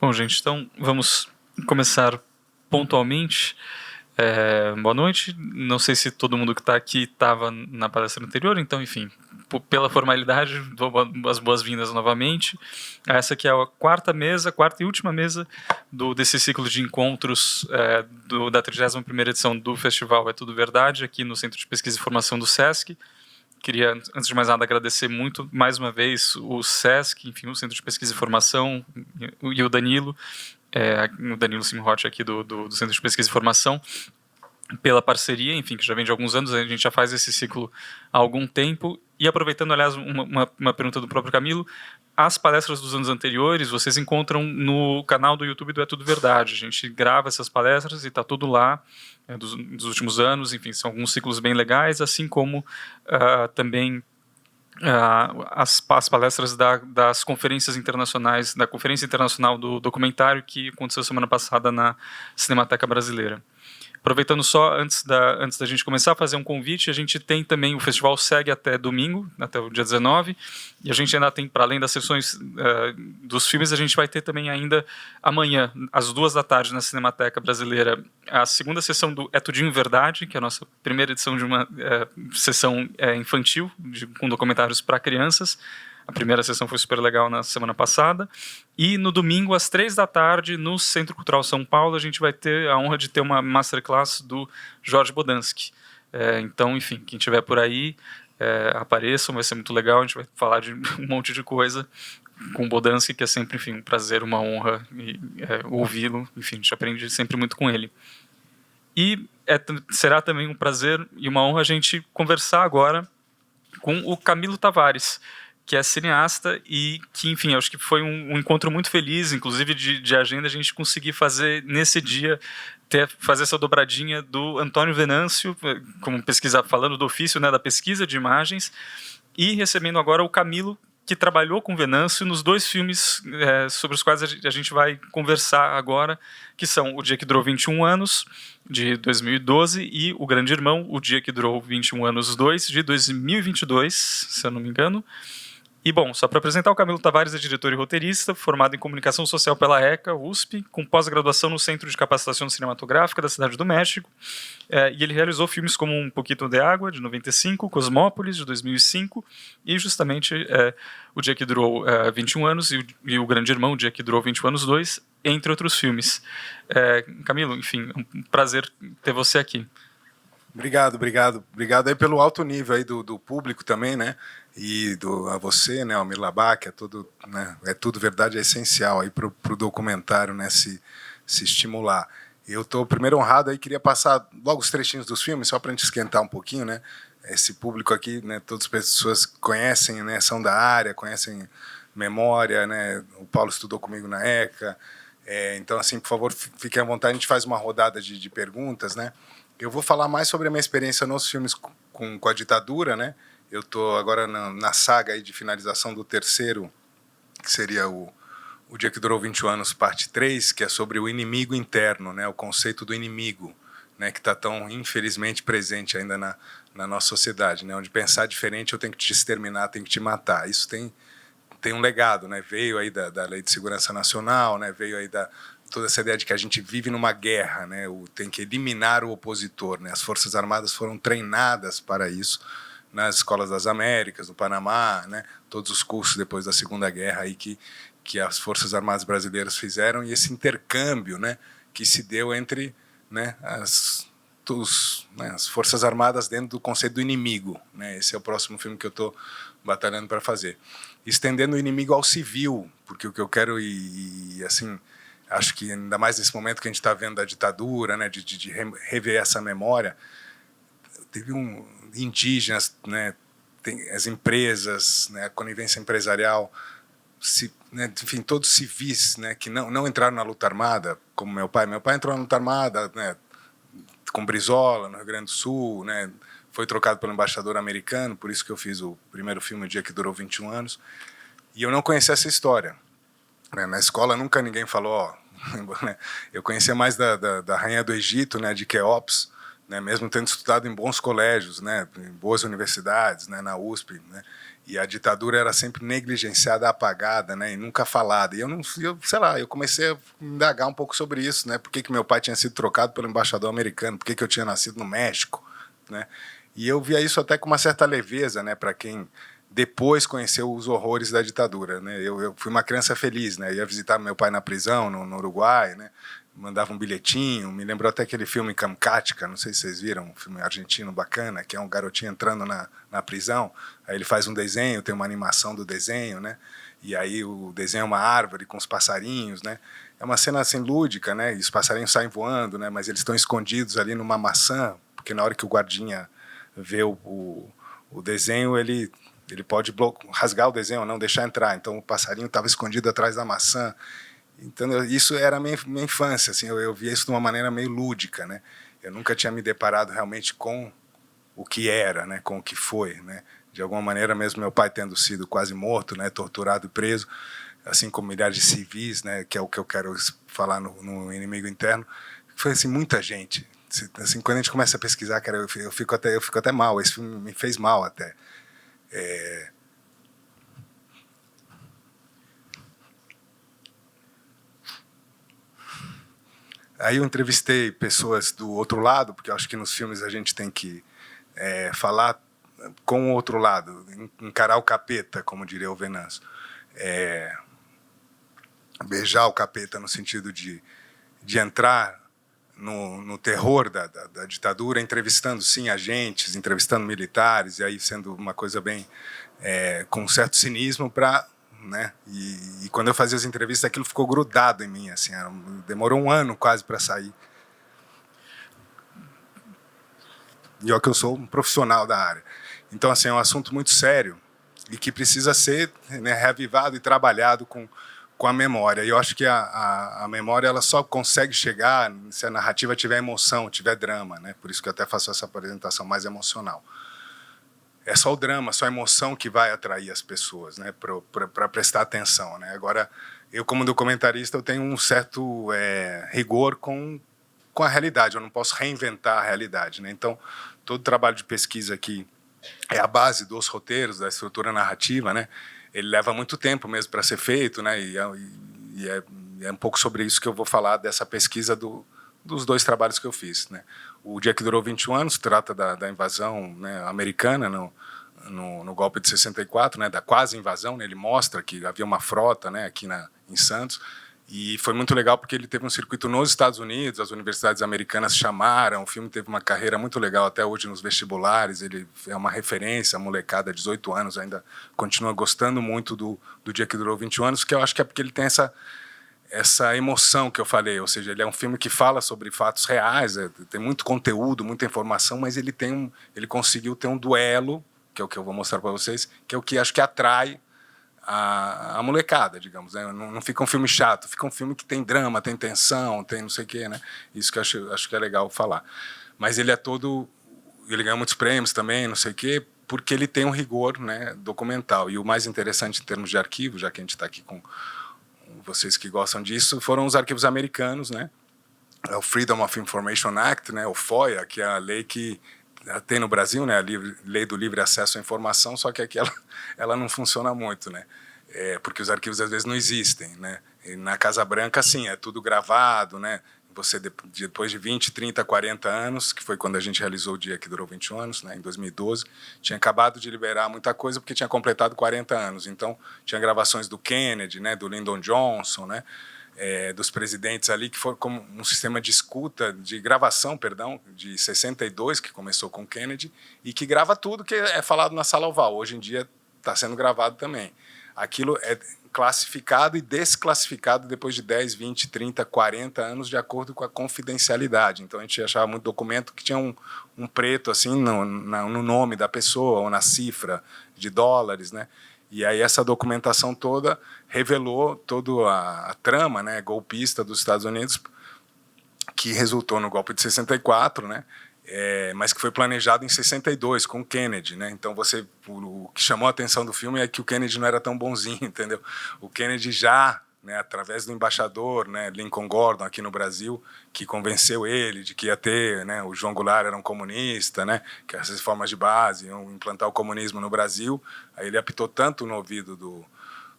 Bom, gente, então vamos começar pontualmente. Boa noite. Não sei se todo mundo que está aqui estava na palestra anterior, então, enfim, pela formalidade, dou as boas-vindas novamente. Essa aqui é a quarta e última mesa desse ciclo de encontros da 31ª edição do Festival É Tudo Verdade, aqui no Centro de Pesquisa e Formação do SESC. Queria, antes de mais nada, agradecer muito, mais uma vez, o SESC, enfim, o Centro de Pesquisa e Formação, e o Danilo, o Danilo Simroth aqui do Centro de Pesquisa e Formação, pela parceria, enfim, que já vem de alguns anos, a gente já faz esse ciclo há algum tempo. E aproveitando, aliás, uma pergunta do próprio Camilo, as palestras dos anos anteriores vocês encontram no canal do YouTube do É Tudo Verdade. A gente grava essas palestras e está tudo lá, dos últimos anos, enfim, são alguns ciclos bem legais, assim como também as palestras das conferências internacionais, da Conferência Internacional do Documentário, que aconteceu semana passada na Cinemateca Brasileira. Aproveitando só, antes da gente começar a fazer um convite, a gente tem também, o festival segue até domingo, até o dia 19, e a gente ainda tem, para além das sessões dos filmes, a gente vai ter também ainda amanhã, às 14h, na Cinemateca Brasileira, a segunda sessão do É Tudinho Verdade, que é a nossa primeira edição de uma sessão infantil, com documentários para crianças. A primeira sessão foi super legal na semana passada. E no domingo, às 15h, no Centro Cultural São Paulo, a gente vai ter a honra de ter uma masterclass do Jorge Bodansky. Então, enfim, quem estiver por aí, apareçam, vai ser muito legal. A gente vai falar de um monte de coisa com o Bodansky, que é sempre, enfim, um prazer, uma honra ouvi-lo. Enfim, a gente aprende sempre muito com ele. E será também um prazer e uma honra a gente conversar agora com o Camilo Tavares, que é cineasta e que, enfim, acho que foi um encontro muito feliz, inclusive de agenda, a gente conseguir fazer nesse dia, fazer essa dobradinha do Antônio Venâncio, como falando do ofício, né, da pesquisa de imagens, e recebendo agora o Camilo, que trabalhou com Venâncio nos dois filmes sobre os quais a gente vai conversar agora, que são O Dia que Durou 21 Anos, de 2012, e O Grande Irmão, O Dia que Durou 21 Anos 2, de 2022, se eu não me engano. E, bom, só para apresentar, o Camilo Tavares é diretor e roteirista, formado em Comunicação Social pela ECA, USP, com pós-graduação no Centro de Capacitação Cinematográfica da Cidade do México. E ele realizou filmes como Um Pouquinho de Água, de 95, Cosmópolis, de 2005, e justamente O Dia que Durou 21 Anos e O Grande Irmão, O Dia que Durou 21 Anos 2, entre outros filmes. Camilo, enfim, é um prazer ter você aqui. Obrigado aí pelo alto nível aí do público também, né? E a você, né, Almir Labak, É Tudo Verdade, é essencial aí para o documentário, né, se estimular. Eu estou primeiro honrado aí, queria passar logo os trechinhos dos filmes, só para a gente esquentar um pouquinho, né? Esse público aqui, né, todas as pessoas conhecem, né, são da área, conhecem memória, né? O Paulo estudou comigo na ECA, então, assim, por favor, fiquem à vontade, a gente faz uma rodada de perguntas, né? Eu vou falar mais sobre a minha experiência nos filmes com a ditadura, né? Eu estou agora na saga aí de finalização do terceiro, que seria o Dia que Durou 21 Anos, parte 3, que é sobre o inimigo interno, né? O conceito do inimigo, né? Que está tão, infelizmente, presente ainda na nossa sociedade, né? Onde pensar diferente, eu tenho que te exterminar, tenho que te matar. Isso tem um legado, né? Veio aí da Lei de Segurança Nacional, né? Veio aí toda essa ideia de que a gente vive numa guerra, né? Tem que eliminar o opositor, né? As Forças Armadas foram treinadas para isso nas escolas das Américas, no Panamá, né? Todos os cursos depois da Segunda Guerra aí que as Forças Armadas brasileiras fizeram, e esse intercâmbio, né, que se deu entre, né, as Forças Armadas dentro do conceito do inimigo, né? Esse é o próximo filme que eu estou batalhando para fazer. Estendendo o inimigo ao civil, porque o que eu quero, assim, acho que ainda mais nesse momento que a gente está vendo da ditadura, né, de rever essa memória, teve indígenas, né, as empresas, né, a conivência empresarial, né, enfim, todos civis, né, que não entraram na luta armada, como meu pai. Meu pai entrou na luta armada, né, com Brizola, no Rio Grande do Sul, né, foi trocado pelo embaixador americano, por isso que eu fiz o primeiro filme, O Dia que Durou 21 Anos, e eu não conhecia essa história. Na escola nunca ninguém falou, eu conhecia mais da Rainha do Egito, né, de Quéops, né, mesmo tendo estudado em bons colégios, né, em boas universidades, né, na USP, né, E a ditadura era sempre negligenciada, apagada, né, e nunca falada. E sei lá, eu comecei a indagar um pouco sobre isso, né? Por que meu pai tinha sido trocado pelo embaixador americano? Por que eu tinha nascido no México, né? E eu via isso até com uma certa leveza, né, para quem depois conheceu os horrores da ditadura, né? Eu fui uma criança feliz, né? Eu ia visitar meu pai na prisão, no Uruguai, né? Mandava um bilhetinho, me lembrou até aquele filme Kamchatka, não sei se vocês viram, um filme argentino bacana, que é um garotinho entrando na prisão, aí ele faz um desenho, tem uma animação do desenho, né? E aí o desenho é uma árvore com os passarinhos, né? É uma cena assim lúdica, né? E os passarinhos saem voando, né? Mas eles estão escondidos ali numa maçã, porque na hora que o guardinha vê o desenho, ele pode rasgar o desenho ou não deixar entrar. Então o passarinho estava escondido atrás da maçã. Então isso era a minha infância, assim, eu via isso de uma maneira meio lúdica, né? Eu nunca tinha me deparado realmente com o que era, né? Com o que foi, né? De alguma maneira, mesmo meu pai tendo sido quase morto, né? Torturado e preso, assim como milhares de civis, né? Que é o que eu quero falar no Inimigo Interno, foi assim muita gente. Assim, quando a gente começa a pesquisar, cara, eu fico até mal. Esse filme me fez mal até. Aí eu entrevistei pessoas do outro lado, porque eu acho que nos filmes a gente tem que falar com o outro lado, encarar o capeta, como diria o Venâncio. Beijar o capeta no sentido de entrar no terror da ditadura, entrevistando, sim, agentes, entrevistando militares, e aí sendo uma coisa bem com um certo cinismo para... Né? E quando eu fazia as entrevistas, aquilo ficou grudado em mim, assim, demorou um ano quase para sair. E olha que eu sou um profissional da área. Então, assim, é um assunto muito sério e que precisa ser, né, reavivado e trabalhado com a memória. E eu acho que a memória ela só consegue chegar se a narrativa tiver emoção, tiver drama, né? Por isso que eu até faço essa apresentação mais emocional. É só o drama, só a emoção que vai atrair as pessoas, né, para prestar atenção, né? Agora, eu como documentarista, eu tenho um certo rigor com a realidade. Eu não posso reinventar a realidade, né? Então, todo trabalho de pesquisa aqui é a base dos roteiros, da estrutura narrativa, né? Ele leva muito tempo mesmo para ser feito, né? E é um pouco sobre isso que eu vou falar dessa pesquisa dos dois trabalhos que eu fiz, né? O Dia que Durou 21 Anos trata da invasão, né, americana no golpe de 64, né, da quase invasão, né? Ele mostra que havia uma frota, né, aqui em Santos, e foi muito legal porque ele teve um circuito nos Estados Unidos, as universidades americanas chamaram, o filme teve uma carreira muito legal até hoje nos vestibulares, ele é uma referência, a molecada de 18 anos ainda continua gostando muito do Dia que Durou 21 Anos, que eu acho que é porque ele tem essa emoção que eu falei, ou seja, ele é um filme que fala sobre fatos reais, tem muito conteúdo, muita informação, mas ele conseguiu ter um duelo, que é o que eu vou mostrar para vocês, que é o que acho que atrai a molecada, digamos, né? Não fica um filme chato, fica um filme que tem drama, tem tensão, tem não sei o quê, né? Isso que eu acho que é legal falar. Mas ele ele ganha muitos prêmios também, não sei o quê, porque ele tem um rigor, né, documental. E o mais interessante em termos de arquivo, já que a gente está aqui com vocês que gostam disso, foram os arquivos americanos, né? É o Freedom of Information Act, né? O FOIA, que é a lei que tem no Brasil, né? A lei do livre acesso à informação, só que aqui ela não funciona muito, né? Porque os arquivos às vezes não existem, né? E na Casa Branca, sim, é tudo gravado, né? Você, depois de 20, 30, 40 anos, que foi quando a gente realizou o Dia que Durou 21 anos, né, em 2012, tinha acabado de liberar muita coisa porque tinha completado 40 anos. Então, tinha gravações do Kennedy, né, do Lyndon Johnson, né, dos presidentes ali, que foi como um sistema de escuta, de gravação, perdão, de 62, que começou com Kennedy, e que grava tudo que é falado na Sala Oval. Hoje em dia está sendo gravado também. Aquilo é classificado e desclassificado depois de 10, 20, 30, 40 anos, de acordo com a confidencialidade. Então, a gente achava muito documento que tinha um preto assim no nome da pessoa ou na cifra de dólares, né? E aí essa documentação toda revelou toda a trama, né, golpista dos Estados Unidos, que resultou no golpe de 64, né? Mas que foi planejado em 62 com Kennedy, né? Então o que chamou a atenção do filme é que o Kennedy não era tão bonzinho, entendeu? O Kennedy já né, através do embaixador, né, Lincoln Gordon, aqui no Brasil, que convenceu ele de que ia ter, né, o João Goulart era um comunista, né, que essas reformas de base iam implantar o comunismo no Brasil. Aí ele apitou tanto no ouvido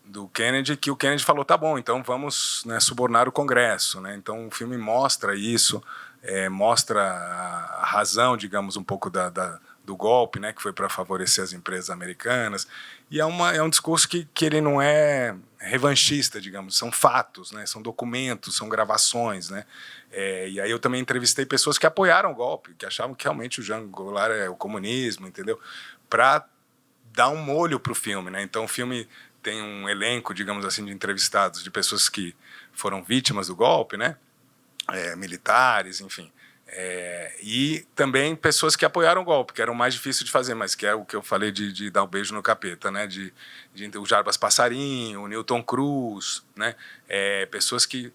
do Kennedy que o Kennedy falou, tá bom, então vamos, né, subornar o Congresso, né? Então o filme mostra isso, mostra a razão, digamos, um pouco do golpe, né, que foi para favorecer as empresas americanas, e é um discurso que ele não é revanchista, digamos, são fatos, né, são documentos, são gravações, né, e aí eu também entrevistei pessoas que apoiaram o golpe, que achavam que realmente o Jean Goulart é o comunismo, entendeu, para dar um molho para o filme, né, então o filme tem um elenco, digamos assim, de entrevistados, de pessoas que foram vítimas do golpe, né, militares, enfim, e também pessoas que apoiaram o golpe, que era o mais difícil de fazer, mas que é o que eu falei de dar um beijo no capeta, né? O Jarbas Passarinho, o Newton Cruz, né? Pessoas que...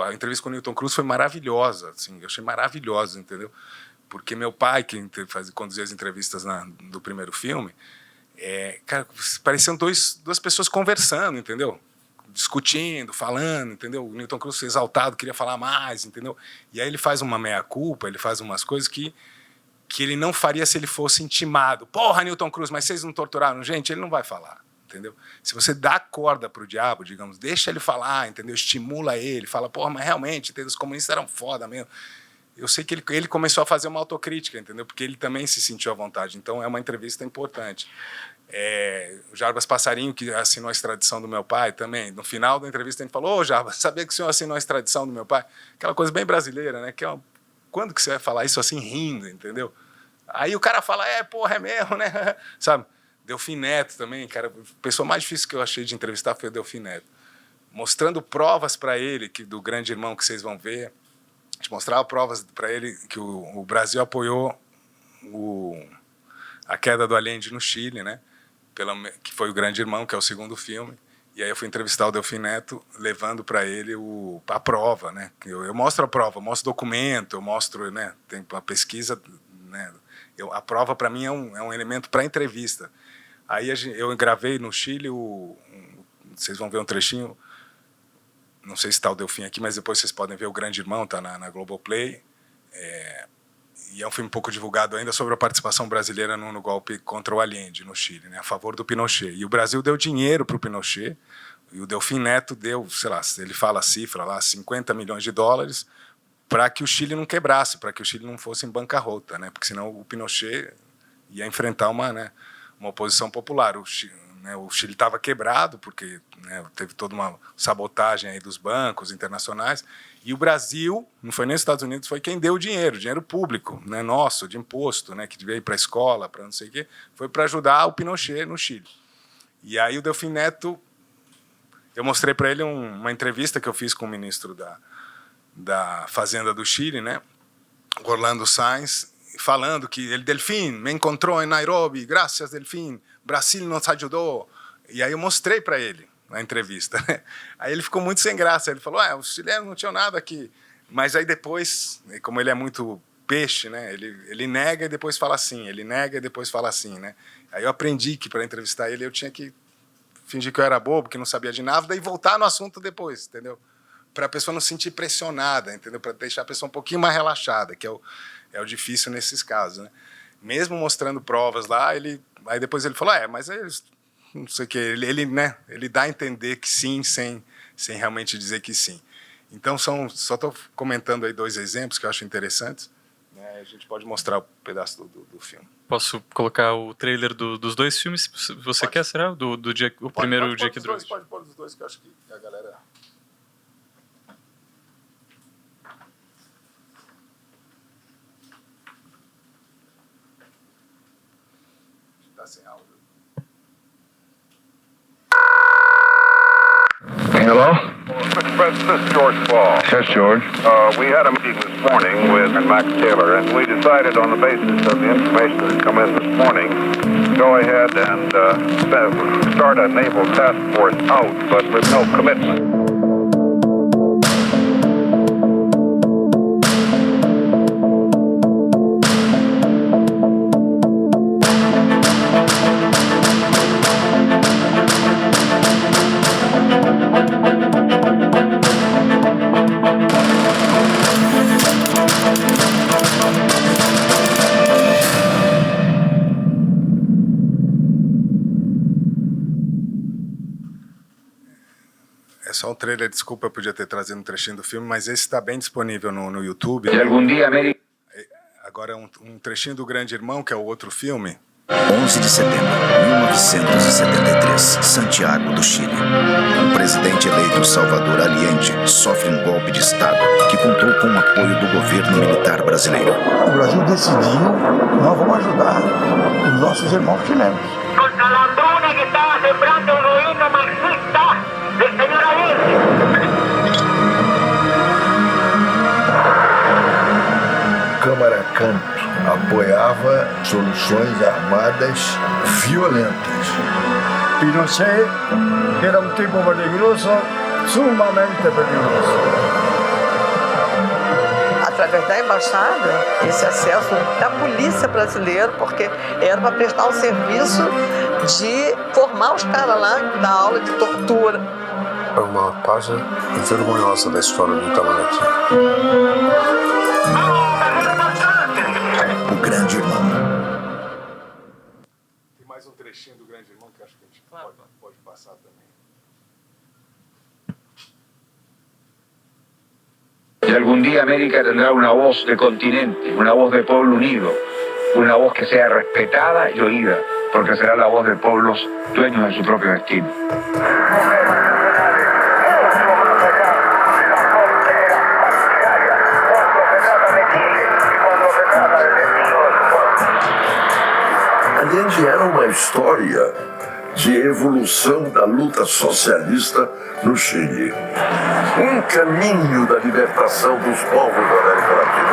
a entrevista com o Newton Cruz foi maravilhosa, assim, eu achei maravilhosa, entendeu? Porque meu pai, que conduzia as entrevistas do primeiro filme, cara, pareciam duas pessoas conversando, entendeu? Discutindo, falando, entendeu? O Newton Cruz exaltado, queria falar mais, entendeu? E aí ele faz uma meia-culpa, ele faz umas coisas que ele não faria se ele fosse intimado. Porra, Newton Cruz, mas vocês não torturaram gente? Ele não vai falar, entendeu? Se você dá corda pro diabo, digamos, deixa ele falar, entendeu? Estimula ele, fala, porra, mas realmente, entendeu? Os comunistas eram foda mesmo. Eu sei que ele começou a fazer uma autocrítica, entendeu? Porque ele também se sentiu à vontade. Então é uma entrevista importante. O Jarbas Passarinho, que assinou a extradição do meu pai também, no final da entrevista a gente falou, Jarbas, sabia que o senhor assinou a extradição do meu pai? Aquela coisa bem brasileira, né? Quando que você vai falar isso assim rindo, entendeu? Aí o cara fala, porra, é mesmo, né? Sabe? Delfim Neto também, cara, a pessoa mais difícil que eu achei de entrevistar foi o Delfim Neto. Mostrando provas para ele do Grande Irmão que vocês vão ver. A gente mostrava provas para ele que o Brasil apoiou a queda do Allende no Chile, né? Que foi o Grande Irmão, que é o segundo filme. E aí eu fui entrevistar o Delfim Neto, levando para ele a prova, né? Eu mostro a prova, mostro documento, eu mostro, né? Tem uma pesquisa, né? A prova para mim é um elemento para entrevista. Aí eu gravei no Chile, vocês vão ver um trechinho, não sei se está o Delfim aqui, mas depois vocês podem ver o Grande Irmão, está na Globoplay. E é um filme pouco divulgado ainda sobre a participação brasileira no golpe contra o Allende, no Chile, né, a favor do Pinochet. E o Brasil deu dinheiro para o Pinochet, e o Delfim Neto deu, sei lá, ele fala a cifra lá, 50 milhões de dólares, para que o Chile não quebrasse, para que o Chile não fosse em bancarrota, né, porque senão o Pinochet ia enfrentar uma oposição popular. O Chile estava quebrado, porque, né, teve toda uma sabotagem aí dos bancos internacionais, e o Brasil, não foi nem os Estados Unidos, foi quem deu o dinheiro público, né, nosso, de imposto, né, que devia ir para a escola, para não sei o quê, foi para ajudar o Pinochet no Chile. E aí o Delfim Neto, eu mostrei para ele uma entrevista que eu fiz com o ministro da Fazenda do Chile, né, Orlando Sainz, falando que ele, Delfim, me encontrou em Nairobi, graças, Delfim, Brasil nos ajudou. E aí eu mostrei para ele na entrevista. Aí ele ficou muito sem graça. Ele falou, os chilenos não tinham nada aqui. Mas aí depois, como ele é muito peixe, né? Ele nega e depois fala assim. Ele nega e depois fala assim, né? Aí eu aprendi que para entrevistar ele eu tinha que fingir que eu era bobo, que não sabia de nada, e voltar no assunto depois, entendeu? Para a pessoa não se sentir pressionada, entendeu? Para deixar a pessoa um pouquinho mais relaxada, que é o difícil nesses casos, né? Mesmo mostrando provas lá, aí depois ele falou, mas eles, não sei o que, ele dá a entender que sim, sem realmente dizer que sim. Então, só estou comentando aí 2 exemplos que eu acho interessantes, né? A gente pode mostrar um pedaço do filme. Posso colocar o trailer dos 2 filmes, se você quer, será? O primeiro dia que durou. Pode pôr os 2, que eu acho que a galera... Sem áudio. Hello? Mr. President, this is George Ball. Yes, George. We had a meeting this morning with Max Taylor, and we decided on the basis of the information that had come in this morning, go ahead and start a naval task force out, but with no commitment. Só um trailer, desculpa, eu podia ter trazido um trechinho do filme, mas esse está bem disponível no YouTube. E algum dia América... Agora um trechinho do Grande Irmão, que é o outro filme. 11 de setembro de 1973, Santiago do Chile. O presidente eleito Salvador Allende sofre um golpe de Estado que contou com o apoio do governo militar brasileiro. O Brasil decidiu, nós vamos ajudar os nossos irmãos chilenos. Contra la hambruna que estaba sembrando el gobierno marxista del señor Allende. Câmara Canto apoiava soluções armadas violentas. Pinochet era um tipo peligroso, sumamente peligroso. Através da embaixada, esse acesso da polícia brasileira, porque era para prestar um serviço de formar os caras lá, dar aula de tortura. É uma página vergonhosa da história do Itamaraty. O Grande Irmão. Tem mais um trechinho do Grande Irmão que acho que a gente pode passar também. Y algún día América tendrá una voz de continente, una voz de pueblo unido, una voz que sea respetada y oída, porque será la voz de pueblos dueños de su propio destino. Allende era uma história de evolução da luta socialista no Chile. Um caminho da libertação dos povos da América Latina.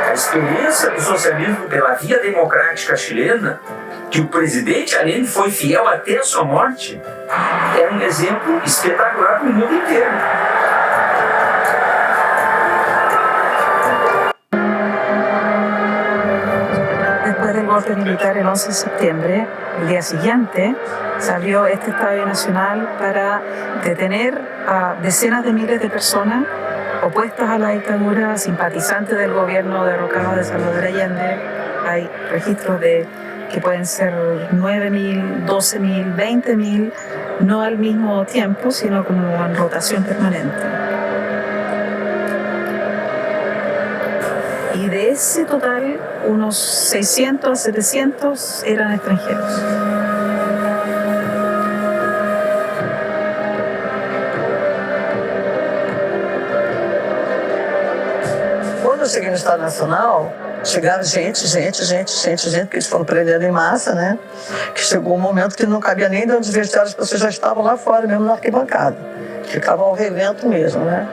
A experiência do socialismo pela via democrática chilena, que o presidente Allende foi fiel até a sua morte, é um exemplo espetacular para o mundo inteiro. Del golpe militar el 11 de septiembre, el día siguiente, salió este Estado Nacional para detener a decenas de miles de personas opuestas a la dictadura, simpatizantes del gobierno derrocado de Salvador Allende. Hay registros de que pueden ser 9.000, 12.000, 20.000, no al mismo tiempo, sino como en rotación permanente. Y de ese total, unos 600 a 700 eran extranjeros. Quando eu cheguei no Estado Nacional, chegaram gente, que eles foram prendendo em massa, né? Que chegou um momento que não cabia nem de onde vestiário, as pessoas já estavam lá fora, mesmo na arquibancada. Ficavam ao relento mesmo, né?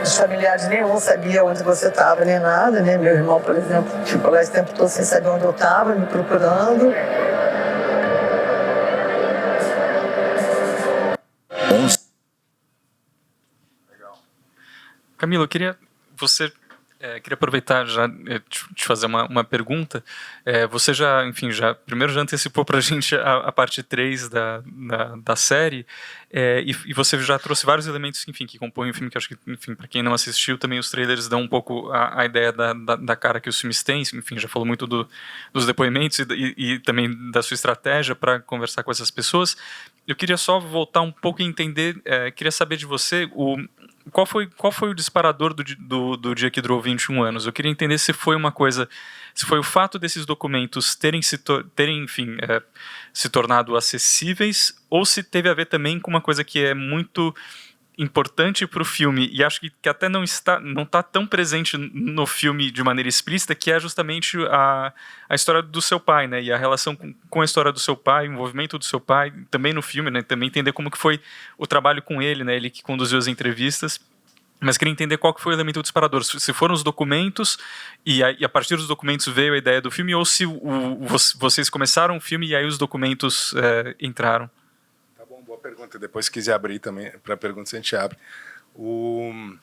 Os familiares nenhum sabia onde você estava, nem nada, né? Meu irmão, por exemplo, ficou lá esse tempo todo sem saber onde eu estava, me procurando. Camilo, eu queria aproveitar já te fazer uma pergunta. Você primeiro já antecipou para a gente a parte 3 da série, e você já trouxe vários elementos, enfim, que compõem o filme, que acho que, enfim, para quem não assistiu, também os trailers dão um pouco a ideia da cara que os filmes têm. Enfim, já falou muito dos depoimentos e também da sua estratégia para conversar com essas pessoas. Eu queria só voltar um pouco e entender, queria saber de você qual foi o disparador do dia que durou 21 anos? Eu queria entender se foi o fato desses documentos terem se tornado acessíveis, ou se teve a ver também com uma coisa que é muito importante para o filme, e acho que até não está tão presente no filme de maneira explícita, que é justamente a história do seu pai, né? E a relação com a história do seu pai, o envolvimento do seu pai, também no filme, né? Também entender como que foi o trabalho com ele, né? Ele que conduziu as entrevistas. Mas queria entender qual que foi o elemento disparador, se foram os documentos, e a partir dos documentos veio a ideia do filme, ou se vocês começaram o filme e aí os documentos entraram. Tá bom, boa pergunta. Depois, se quiser abrir também para perguntas, a gente abre. Bom,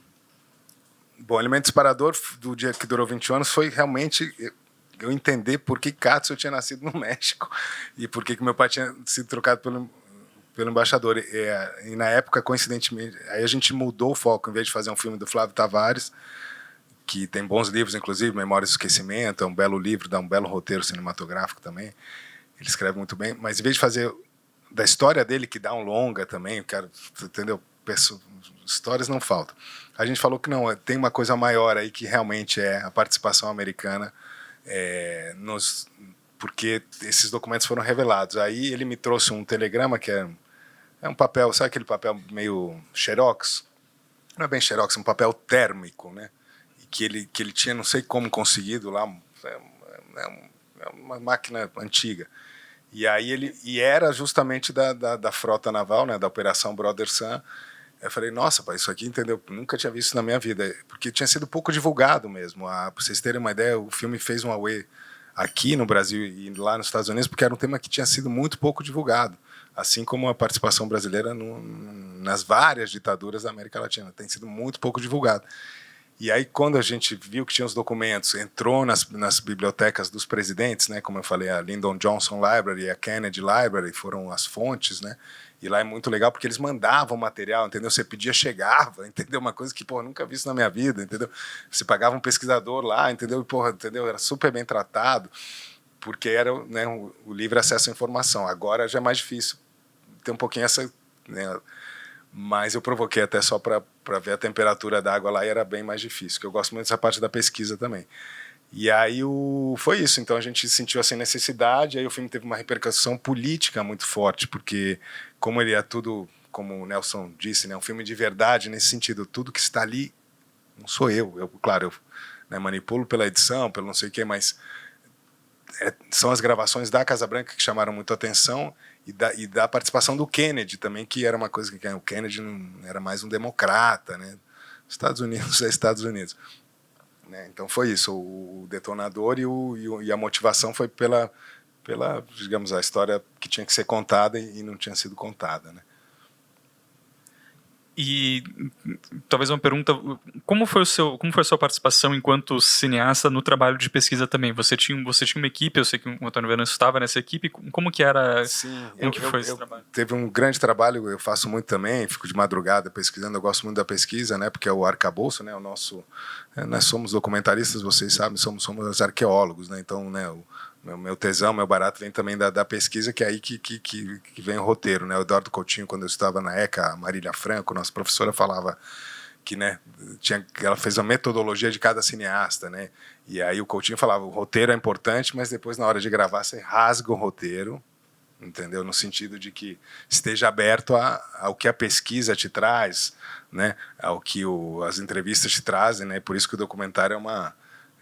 o elemento disparador do dia que durou 21 anos foi realmente eu entender por que Katsu tinha nascido no México e por que meu pai tinha sido trocado pelo embaixador. E na época, coincidentemente, aí a gente mudou o foco. Em vez de fazer um filme do Flávio Tavares, que tem bons livros, inclusive Memórias do Esquecimento, é um belo livro, dá um belo roteiro cinematográfico também. Ele escreve muito bem, mas em vez de fazer da história dele, que dá um longa também, cara, entendeu? Histórias não faltam. A gente falou que não, tem uma coisa maior aí que realmente é a participação americana, porque esses documentos foram revelados. Aí ele me trouxe um telegrama que é um papel, sabe aquele papel meio xerox? Não é bem xerox, é um papel térmico, né? E que ele tinha, não sei como conseguido lá, é uma máquina antiga. E aí era justamente da frota naval, né, da Operação Brother Sun. Eu falei, nossa, pai, isso aqui, entendeu? Nunca tinha visto isso na minha vida, porque tinha sido pouco divulgado mesmo. Para vocês terem uma ideia, o filme fez um away aqui no Brasil e lá nos Estados Unidos, porque era um tema que tinha sido muito pouco divulgado, assim como a participação brasileira nas várias ditaduras da América Latina, tem sido muito pouco divulgado. E aí, quando a gente viu que tinha os documentos, entrou nas bibliotecas dos presidentes, né, como eu falei, a Lyndon Johnson Library e a Kennedy Library foram as fontes, né, e lá é muito legal porque eles mandavam material, entendeu? Você pedia, chegava, entendeu? Uma coisa que, porra, nunca vi isso na minha vida, entendeu? Você pagava um pesquisador lá, entendeu? E, porra, entendeu? Era super bem tratado, porque era, né, o livre acesso à informação. Agora já é mais difícil ter um pouquinho essa, né, mas eu provoquei até só para ver a temperatura da água lá e era bem mais difícil, que eu gosto muito dessa parte da pesquisa também. E aí foi isso, então a gente sentiu essa necessidade, aí o filme teve uma repercussão política muito forte, porque como ele é tudo, como o Nelson disse, né, um filme de verdade nesse sentido, tudo que está ali não sou eu claro, né, manipulo pela edição, pelo não sei o quê, mas são as gravações da Casa Branca que chamaram muito a atenção, e da participação do Kennedy também, que era uma coisa que o Kennedy não era mais um democrata, né? Estados Unidos é Estados Unidos, né? Então foi isso, o detonador e a motivação foi pela, digamos, a história que tinha que ser contada e não tinha sido contada, né? E talvez uma pergunta, como foi a sua participação enquanto cineasta no trabalho de pesquisa também? Você tinha uma equipe, eu sei que o Antônio Venâncio estava nessa equipe, como que era? Sim, que foi esse trabalho? Teve um grande trabalho, eu faço muito também, fico de madrugada pesquisando, eu gosto muito da pesquisa, né, porque é o arcabouço, né, nós somos documentaristas, vocês sabem, somos arqueólogos, né, então, né, meu tesão, meu barato vem também da pesquisa, que é aí que vem o roteiro, né? O Eduardo Coutinho, quando eu estava na ECA, a Marília Franco, nossa professora, falava que, né, ela fez a metodologia de cada cineasta, né? E aí o Coutinho falava, o roteiro é importante, mas depois na hora de gravar você rasga o roteiro, entendeu? No sentido de que esteja aberto ao que a pesquisa te traz, né? Ao que as entrevistas te trazem, né? Por isso que o documentário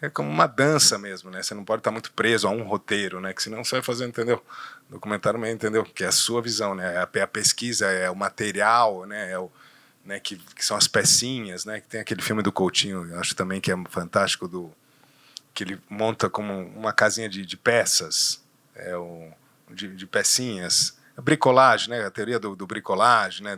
é como uma dança mesmo, né? Você não pode estar muito preso a um roteiro, né? Que senão você vai fazer, entendeu? Documentário mesmo, entendeu? Que é a sua visão, né? A pesquisa é o material, né? Né? Que são as pecinhas, né? Que tem aquele filme do Coutinho, eu acho também que é fantástico, que ele monta como uma casinha de peças, de pecinhas, bricolagem, né? A teoria do bricolagem, né?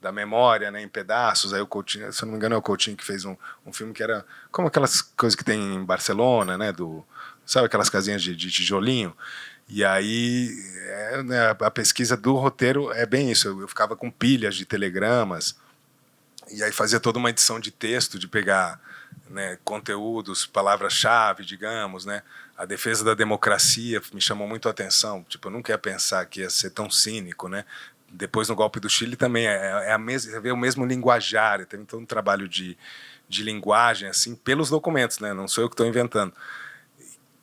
Da memória, né, em pedaços. Aí o Coutinho, se eu não me engano, é o Coutinho que fez um filme que era como aquelas coisas que tem em Barcelona, né, sabe aquelas casinhas de tijolinho? E aí né, a pesquisa do roteiro é bem isso. Eu ficava com pilhas de telegramas e aí fazia toda uma edição de texto, de pegar, né, conteúdos, palavras-chave, digamos, né? A defesa da democracia me chamou muito a atenção. Tipo, eu nunca ia pensar que ia ser tão cínico, né? Depois, no golpe do Chile, também você vê o mesmo linguajar. Tem todo um trabalho de linguagem, assim, pelos documentos, né? Não sou eu que estou inventando.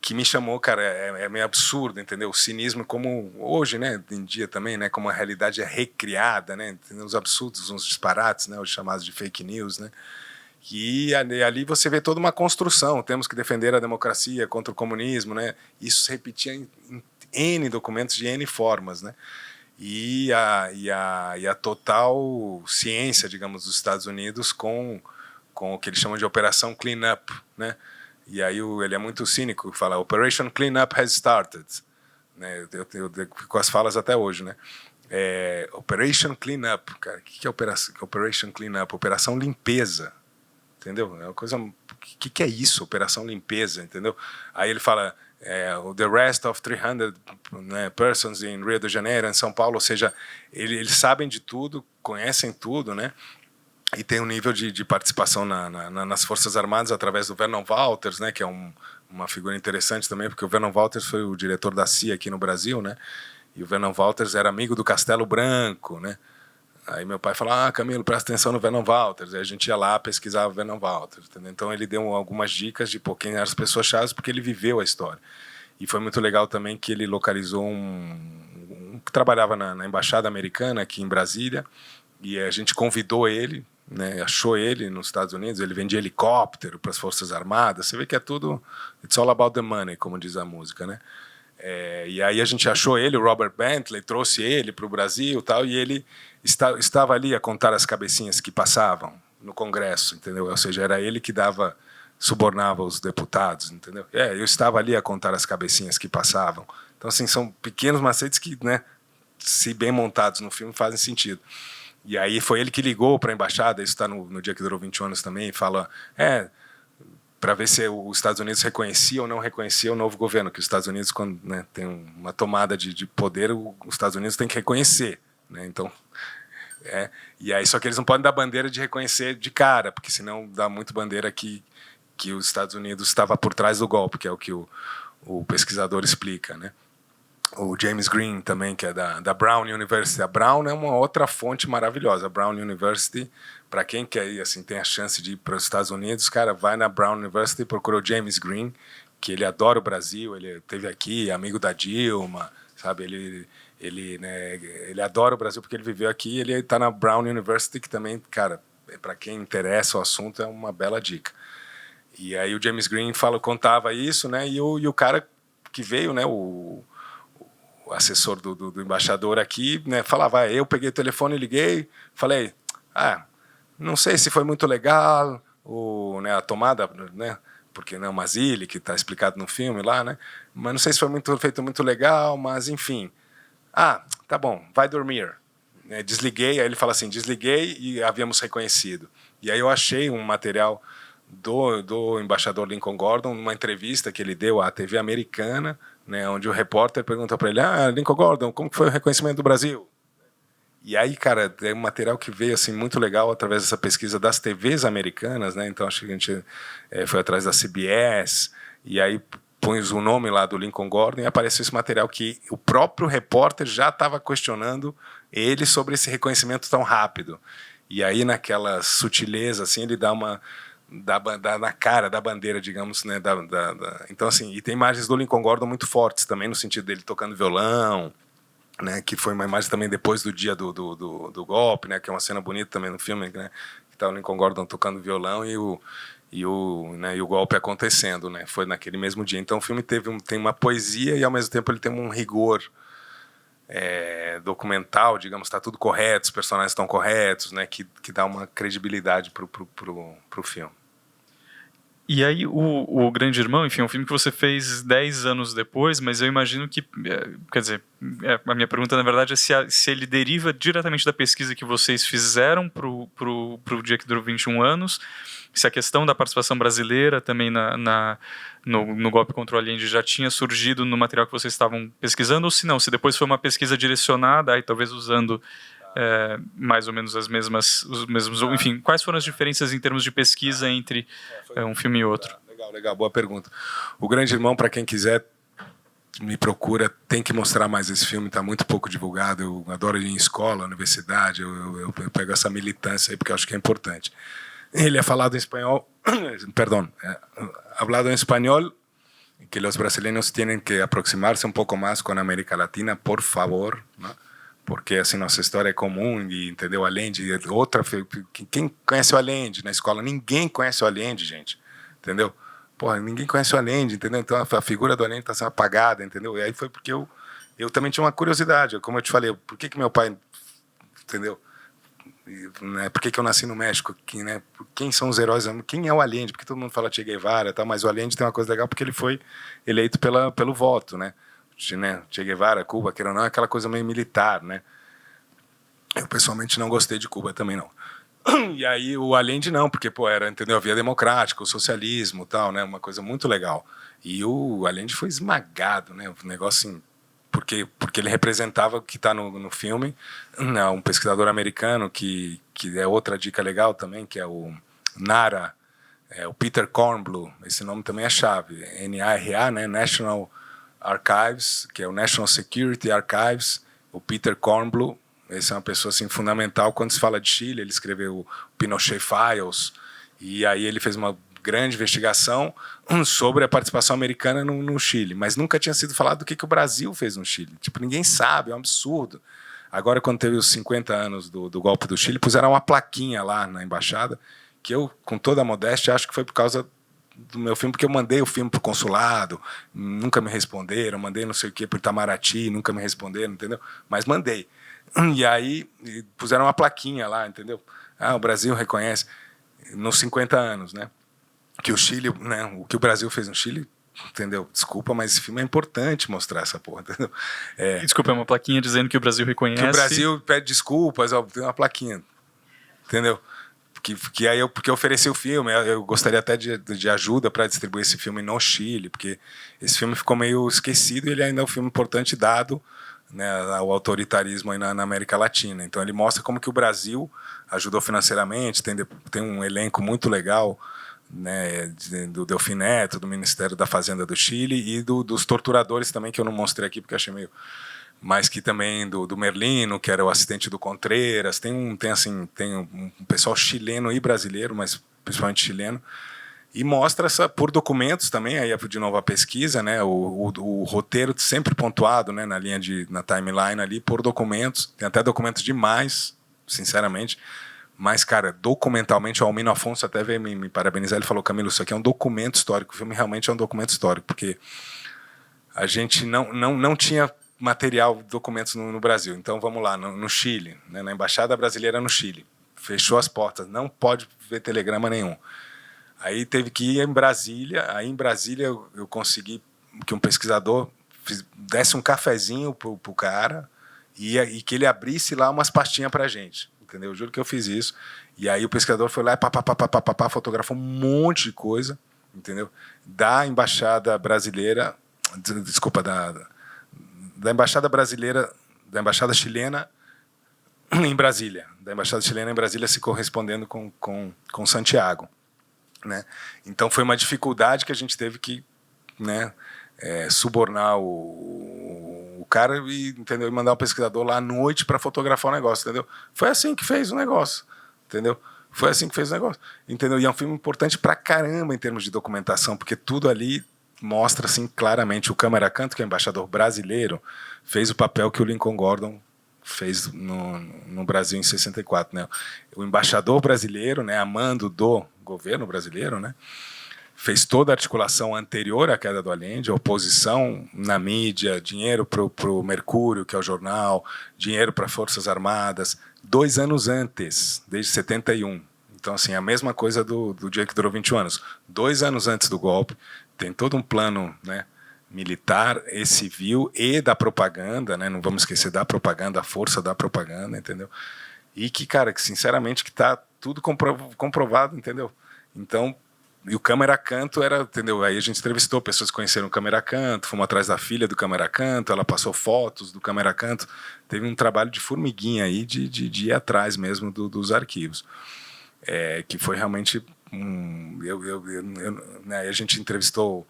Que me chamou, cara, é meio absurdo, entendeu? O cinismo, como hoje, né? Em dia também, né? Como a realidade é recriada, né? Tem uns absurdos, uns disparates, né? Os chamados de fake news, né? E ali você vê toda uma construção. Temos que defender a democracia contra o comunismo, né? Isso se repetia em N documentos de N formas, né? E a total ciência, digamos, dos Estados Unidos com o que eles chamam de Operação Clean Up, né? E aí ele é muito cínico, fala Operation Clean Up has started, né? Eu com as falas até hoje, né? Operation Clean Up, cara, o que é Operation Clean Up? Operação limpeza, entendeu? É uma coisa, o que é isso? Operação limpeza, entendeu? Aí ele fala the rest of 300 né, persons in Rio de Janeiro, em São Paulo, ou seja, eles sabem de tudo, conhecem tudo, né? E tem um nível de participação nas Forças Armadas através do Vernon Walters, né, que é uma figura interessante também, porque o Vernon Walters foi o diretor da CIA aqui no Brasil, né, e o Vernon Walters era amigo do Castelo Branco, né. Aí meu pai falou, Camilo, presta atenção no Vernon Walters. Aí a gente ia lá, pesquisava o Vernon Walters, entendeu? Então ele deu algumas dicas de quem eram as pessoas chaves, porque ele viveu a história. E foi muito legal também que ele localizou um que trabalhava na Embaixada Americana aqui em Brasília, e a gente convidou ele, né, achou ele nos Estados Unidos, ele vendia helicóptero para as Forças Armadas. Você vê que é tudo, it's all about the money, como diz a música, né? E aí a gente achou ele, o Robert Bentley, trouxe ele para o Brasil, tal, e ele estava ali a contar as cabecinhas que passavam no Congresso, entendeu? Ou seja, era ele que subornava os deputados, entendeu? Eu estava ali a contar as cabecinhas que passavam. Então, assim, são pequenos macetes que, né, se bem montados no filme, fazem sentido. E aí foi ele que ligou para a embaixada, isso está no Dia que Durou 20 Anos também, e fala, para ver se os Estados Unidos reconhecia ou não reconhecia o novo governo, que os Estados Unidos, quando, né, tem uma tomada de poder, os Estados Unidos têm que reconhecer, né? Então, e aí só que eles não podem dar bandeira de reconhecer de cara, porque senão dá muito bandeira que os Estados Unidos estava por trás do golpe, que é o que o pesquisador explica, né? O James Green também, que é da Brown University. A Brown é uma outra fonte maravilhosa. A Brown University, para quem quer ir, assim, tem a chance de ir para os Estados Unidos, cara, vai na Brown University e procura o James Green, que ele adora o Brasil, ele esteve aqui, amigo da Dilma, sabe? Ele adora o Brasil porque ele viveu aqui, ele está na Brown University, que também, cara, para quem interessa o assunto, é uma bela dica. E aí o James Green contava isso, né? E o cara que veio, né, o assessor do embaixador aqui, né, falava, eu peguei o telefone e liguei, falei, não sei se foi muito legal né, a tomada, né, porque não, Mazili, que está explicado no filme lá, né, mas não sei se foi feito muito legal, mas enfim, tá bom, vai dormir. Desliguei, aí ele fala assim, desliguei e havíamos reconhecido. E aí eu achei um material do embaixador Lincoln Gordon, numa entrevista que ele deu à TV americana, né, onde o repórter pergunta para ele, Lincoln Gordon, como que foi o reconhecimento do Brasil? E aí, cara, é um material que veio assim, muito legal através dessa pesquisa das TVs americanas, né? Então acho que a gente foi atrás da CBS, e aí pôs o nome lá do Lincoln Gordon e apareceu esse material que o próprio repórter já estava questionando ele sobre esse reconhecimento tão rápido. E aí, naquela sutileza, assim, ele dá uma... na cara da bandeira, digamos, né? Então, assim, e tem imagens do Lincoln Gordon muito fortes também, no sentido dele tocando violão, né? Que foi uma imagem também depois do dia do golpe, né? Que é uma cena bonita também no filme, né? Que tá o Lincoln Gordon tocando violão e o golpe acontecendo, né? Foi naquele mesmo dia. Então o filme tem uma poesia e ao mesmo tempo ele tem um rigor documental, digamos, está tudo correto, os personagens estão corretos, né, que dá uma credibilidade pro filme. E aí o Grande Irmão, enfim, é um filme que você fez 10 anos depois, mas eu imagino que, quer dizer, a minha pergunta na verdade é se ele deriva diretamente da pesquisa que vocês fizeram pro Dia que Durou 21 Anos, se a questão da participação brasileira também no golpe contra o Allende já tinha surgido no material que vocês estavam pesquisando, ou se não, se depois foi uma pesquisa direcionada, aí talvez usando mais ou menos os mesmos, enfim, quais foram as diferenças em termos de pesquisa entre um filme e outro? Legal, boa pergunta. O Grande Irmão, para quem quiser, me procura, tem que mostrar mais esse filme, está muito pouco divulgado, eu adoro ir em escola, universidade, eu pego essa militância aí porque eu acho que é importante. Ele é falado em espanhol, hablado en español, que los brasileños tienen que aproximarse un poco más con América Latina, por favor, ¿no? Porque assim, nossa história é comum, e entendeu? Allende, quem conhece o Allende na escola? Ninguém conhece o Allende, gente, entendeu? Porra, ninguém conhece o Allende, entendeu? Então a figura do Allende está sendo apagada, entendeu? E aí foi porque eu também tinha uma curiosidade, como eu te falei, por que meu pai, entendeu? Né, por que eu nasci no México? Quem são os heróis? Quem é o Allende? Porque todo mundo fala Che Guevara, tá? Mas o Allende tem uma coisa legal porque ele foi eleito pelo voto, né? Che Guevara, Cuba, queira ou não, é aquela coisa meio militar, né? Eu pessoalmente não gostei de Cuba também, não. E aí o Allende não, porque era, entendeu? A via democrática, o socialismo, tal, né? Uma coisa muito legal. E o Allende foi esmagado, né? Um negócio assim, porque ele representava o que está no filme, né, um pesquisador americano que é outra dica legal também, que é o NARA, o Peter Kornbluh, esse nome também é chave, NARA, né, National Archives, que é o National Security Archives, o Peter Kornbluh, esse é uma pessoa assim, fundamental quando se fala de Chile, ele escreveu o Pinochet Files, e aí ele fez uma grande investigação sobre a participação americana no Chile, mas nunca tinha sido falado do que o Brasil fez no Chile. Tipo, ninguém sabe, é um absurdo. Agora, quando teve os 50 anos do golpe do Chile, puseram uma plaquinha lá na embaixada, que eu, com toda a modéstia, acho que foi por causa do meu filme, porque eu mandei o filme pro consulado, nunca me responderam, mandei não sei o que pro Itamaraty, nunca me responderam, entendeu? Mas mandei. E aí puseram uma plaquinha lá, entendeu? O Brasil reconhece nos 50 anos, né? Que o Chile, né? O que o Brasil fez no Chile, entendeu? Desculpa, mas esse filme é importante mostrar essa porra, entendeu? Desculpa, é uma plaquinha dizendo que o Brasil reconhece. Que o Brasil pede desculpas, tem uma plaquinha, entendeu? Porque eu ofereci o filme, eu gostaria até de ajuda para distribuir esse filme no Chile, porque esse filme ficou meio esquecido e ele ainda é um filme importante dado, né, ao autoritarismo aí na América Latina. Então ele mostra como que o Brasil ajudou financeiramente, tem um elenco muito legal, né, do Delfim Neto, do Ministério da Fazenda do Chile e dos torturadores também, que eu não mostrei aqui porque achei meio... Mas que também do Merlino, que era o assistente do Contreras, tem um pessoal chileno e brasileiro, mas principalmente chileno, e mostra por documentos também, aí de novo a pesquisa, né, o roteiro sempre pontuado, né, na timeline ali, por documentos, tem até documentos demais, sinceramente, mas, cara, documentalmente, o Almino Afonso até veio me parabenizar, ele falou, Camilo, isso aqui é um documento histórico, o filme realmente é um documento histórico, porque a gente não tinha material, documentos no Brasil. Então, vamos lá, no Chile, né, na Embaixada Brasileira no Chile. Fechou as portas, não pode ver telegrama nenhum. Aí teve que ir em Brasília, aí em Brasília eu consegui que um pesquisador desse um cafezinho pro cara e que ele abrisse lá umas pastinhas pra gente, entendeu? Eu juro que eu fiz isso. E aí o pesquisador foi lá e fotografou um monte de coisa, entendeu? Da Embaixada Brasileira, desculpa, da Embaixada Brasileira, da Embaixada Chilena em Brasília, da Embaixada Chilena em Brasília se correspondendo com Santiago, né? Então foi uma dificuldade que a gente teve que, né, subornar o cara entendeu? E mandar o pesquisador lá à noite para fotografar o negócio, entendeu? Foi assim que fez o negócio, entendeu? Foi assim que fez o negócio, entendeu? E é um filme importante pra caramba em termos de documentação, porque tudo ali mostra assim claramente. O Câmara Canto, que é o embaixador brasileiro, fez o papel que o Lincoln Gordon fez no Brasil em 64, né? O embaixador brasileiro, né, a mando do governo brasileiro, né, fez toda a articulação anterior à queda do Allende, oposição na mídia, dinheiro para o Mercúrio, que é o jornal, dinheiro para Forças Armadas, 2 anos antes, desde 71. Então, assim, a mesma coisa do dia que durou 21 anos. 2 anos antes do golpe, tem todo um plano, né, militar e civil e da propaganda, né, não vamos esquecer da propaganda, a força da propaganda, entendeu? E que, cara, que sinceramente que está tudo comprovado, entendeu? Então, e o Câmara Canto era, entendeu? Aí a gente entrevistou pessoas que conheceram o Câmara Canto, fomos atrás da filha do Câmara Canto, ela passou fotos do Câmara Canto, teve um trabalho de formiguinha aí de ir atrás mesmo dos arquivos. Que foi realmente né, a gente entrevistou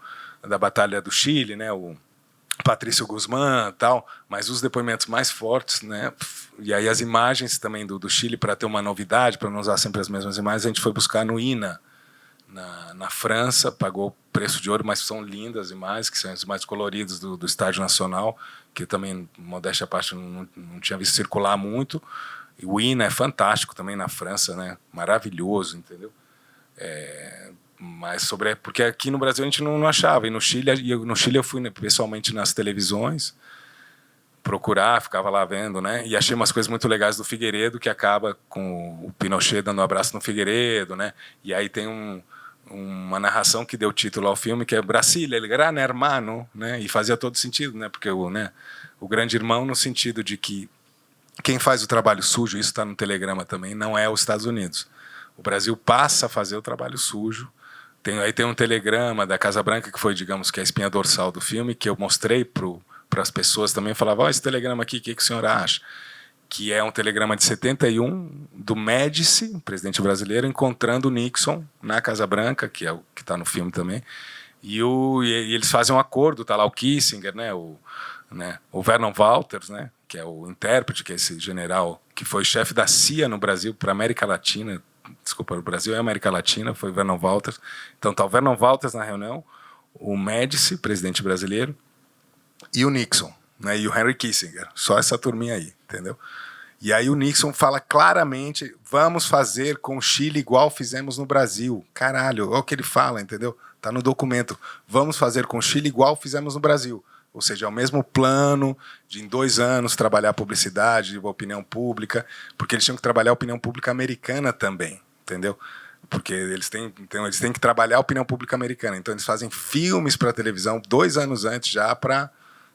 da Batalha do Chile, né, o Patrício Guzmán, tal, mas os depoimentos mais fortes, né, e aí as imagens também do Chile, para ter uma novidade, para não usar sempre as mesmas imagens, a gente foi buscar no INA, na França, pagou preço de ouro, mas são lindas as imagens, que são as mais coloridas do Estádio Nacional, que também, modéstia à parte, não tinha visto circular muito. E o INA é fantástico também na França, né? Maravilhoso, entendeu? Mas porque aqui no Brasil a gente não achava. E no Chile eu fui, né, pessoalmente nas televisões procurar, ficava lá vendo, né? E achei umas coisas muito legais do Figueiredo, que acaba com o Pinochet dando um abraço no Figueiredo, né? E aí tem uma narração que deu título ao filme, que é Brasília, el gran hermano, né? E fazia todo sentido, né? Porque o grande irmão, no sentido de que quem faz o trabalho sujo, isso está no telegrama também, não é os Estados Unidos. O Brasil passa a fazer o trabalho sujo. Aí tem um telegrama da Casa Branca, que foi, digamos, que a espinha dorsal do filme, que eu mostrei pro para as pessoas também, falava, esse telegrama aqui, o que o senhor acha? Que é um telegrama de 71 do Médici, o presidente brasileiro, encontrando o Nixon na Casa Branca, que é o que está no filme também, e eles fazem um acordo, está lá o Kissinger, né, o Vernon Walters, né, que é o intérprete, que é esse general que foi chefe da CIA no Brasil, para a América Latina, desculpa, o Brasil é a América Latina, foi Vernon Walters. Então está o Vernon Walters na reunião, o Médici, presidente brasileiro, e o Nixon, né, e o Henry Kissinger, só essa turminha aí, entendeu? E aí o Nixon fala claramente, vamos fazer com o Chile igual fizemos no Brasil. Caralho, olha o que ele fala, entendeu? Está no documento, vamos fazer com o Chile igual fizemos no Brasil. Ou seja, é o mesmo plano de em 2 anos trabalhar a publicidade, a opinião pública, porque eles tinham que trabalhar a opinião pública americana também, entendeu? Porque eles têm que trabalhar a opinião pública americana. Então eles fazem filmes para a televisão 2 anos antes já para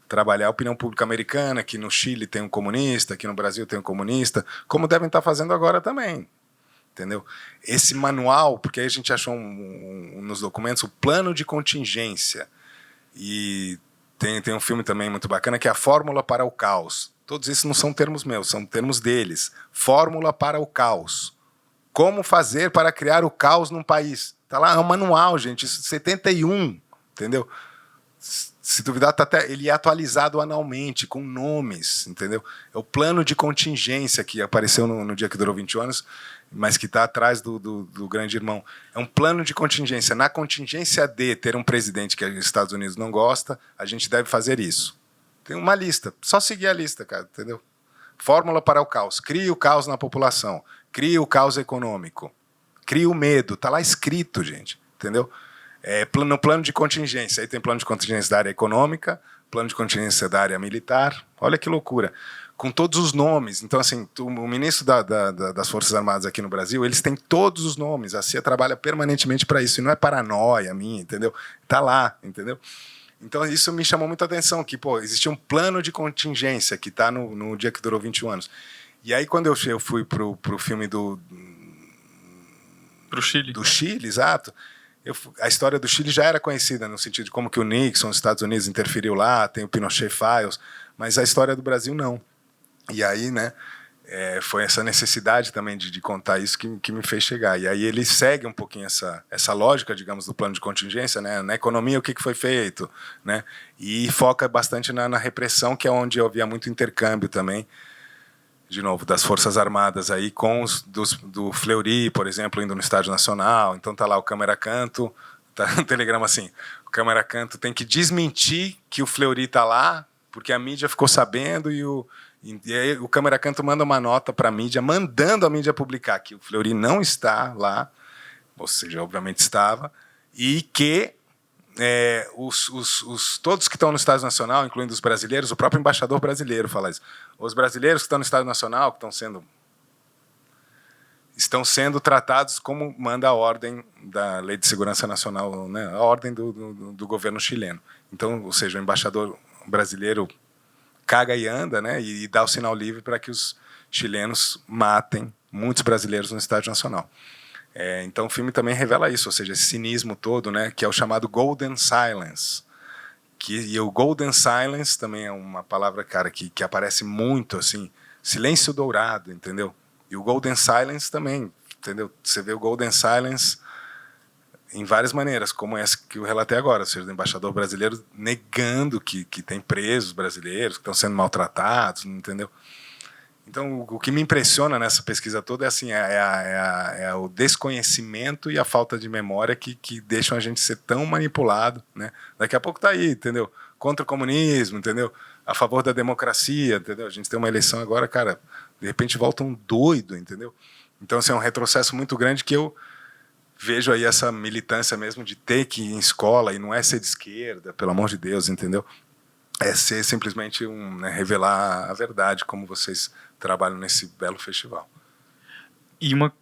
trabalhar a opinião pública americana, que no Chile tem um comunista, que no Brasil tem um comunista, como devem estar fazendo agora também, entendeu? Esse manual, porque aí a gente achou nos documentos o plano de contingência, e tem um filme também muito bacana que é a Fórmula para o Caos. Todos esses não são termos meus, são termos deles. Fórmula para o caos. Como fazer para criar o caos num país? Está lá, é um manual, gente, isso 71, entendeu? Se duvidar, ele é atualizado anualmente, com nomes, entendeu? É o plano de contingência que apareceu no dia que durou 20 anos, mas que está atrás do grande irmão. É um plano de contingência. Na contingência de ter um presidente que os Estados Unidos não gosta, a gente deve fazer isso. Tem uma lista, só seguir a lista, cara, entendeu? Fórmula para o caos. Crie o caos na população. Crie o caos econômico. Crie o medo. Está lá escrito, gente, entendeu? No plano de contingência, aí tem plano de contingência da área econômica, plano de contingência da área militar, olha que loucura, com todos os nomes. Então, assim, o ministro das Forças Armadas aqui no Brasil, eles têm todos os nomes, a CIA trabalha permanentemente para isso, e não é paranoia minha, entendeu? Está lá, entendeu? Então, isso me chamou muita atenção, que, existia um plano de contingência que está no dia que durou 21 anos. E aí, quando eu fui pro filme do Chile. Do Chile, exato, a história do Chile já era conhecida, no sentido de como que o Nixon, os Estados Unidos, interferiu lá, tem o Pinochet Files, mas a história do Brasil não. E aí, né, foi essa necessidade também de contar isso que me fez chegar. E aí ele segue um pouquinho essa lógica, digamos, do plano de contingência, né, na economia, o que foi feito, né, e foca bastante na repressão, que é onde havia muito intercâmbio também, de novo, das Forças Armadas aí, com do Fleury, por exemplo, indo no Estádio Nacional. Então tá lá o Câmara Canto, tá um telegrama assim, o Câmara Canto tem que desmentir que o Fleury tá lá, porque a mídia ficou sabendo, e aí o Câmara Canto manda uma nota para a mídia, mandando a mídia publicar que o Fleury não está lá, ou seja, obviamente estava, e que todos que estão no Estádio Nacional, incluindo os brasileiros, o próprio embaixador brasileiro fala isso, os brasileiros que estão no Estádio Nacional, que estão sendo tratados como manda a ordem da Lei de Segurança Nacional, né, a ordem do governo chileno. Então, ou seja, o embaixador brasileiro caga e anda, né, e dá o sinal livre para que os chilenos matem muitos brasileiros no Estádio Nacional. Então o filme também revela isso, ou seja, esse cinismo todo, né, que é o chamado Golden Silence. E o Golden Silence também é uma palavra, cara, que aparece muito, assim, silêncio dourado, entendeu? E o Golden Silence também, entendeu? Você vê o Golden Silence em várias maneiras, como essa que eu relatei agora, ou seja, do embaixador brasileiro negando que tem presos brasileiros, que estão sendo maltratados, entendeu? Então, o que me impressiona nessa pesquisa toda é assim, o desconhecimento e a falta de memória que deixam a gente ser tão manipulado, né? Daqui a pouco está aí, entendeu? Contra o comunismo, entendeu? A favor da democracia, entendeu? A gente tem uma eleição agora, cara, de repente volta um doido, entendeu? Então, assim, é um retrocesso muito grande que eu vejo aí essa militância mesmo de ter que ir em escola, e não é ser de esquerda, pelo amor de Deus, entendeu? É ser simplesmente revelar a verdade, como vocês trabalham nesse belo festival. E uma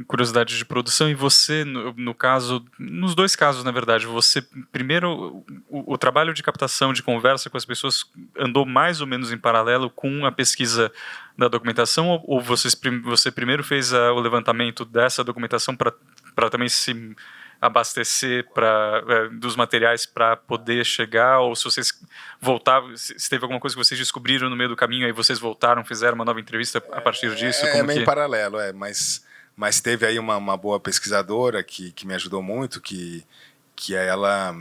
curiosidade de produção, e você, no caso, nos dois casos, na verdade, você, primeiro, o trabalho de captação, de conversa com as pessoas andou mais ou menos em paralelo com a pesquisa da documentação, ou você primeiro fez o levantamento dessa documentação para também se abastecer dos materiais para poder chegar, ou se vocês voltavam, se teve alguma coisa que vocês descobriram no meio do caminho, aí vocês voltaram, fizeram uma nova entrevista a partir disso? É meio paralelo, mas teve aí uma boa pesquisadora que me ajudou muito, que ela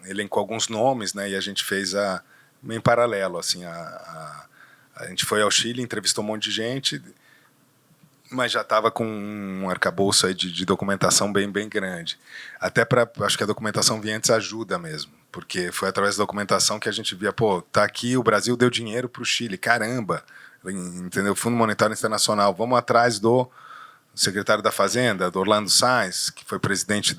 elencou alguns nomes, né, e a gente fez meio em paralelo, assim, a gente foi ao Chile, entrevistou um monte de gente, mas já estava com um arcabouço aí de documentação bem grande. Até acho que a documentação vinha antes ajuda mesmo, porque foi através da documentação que a gente via, tá aqui, o Brasil deu dinheiro para o Chile, caramba, entendeu? Fundo Monetário Internacional, vamos atrás do secretário da Fazenda, do Orlando Salles, que foi presidente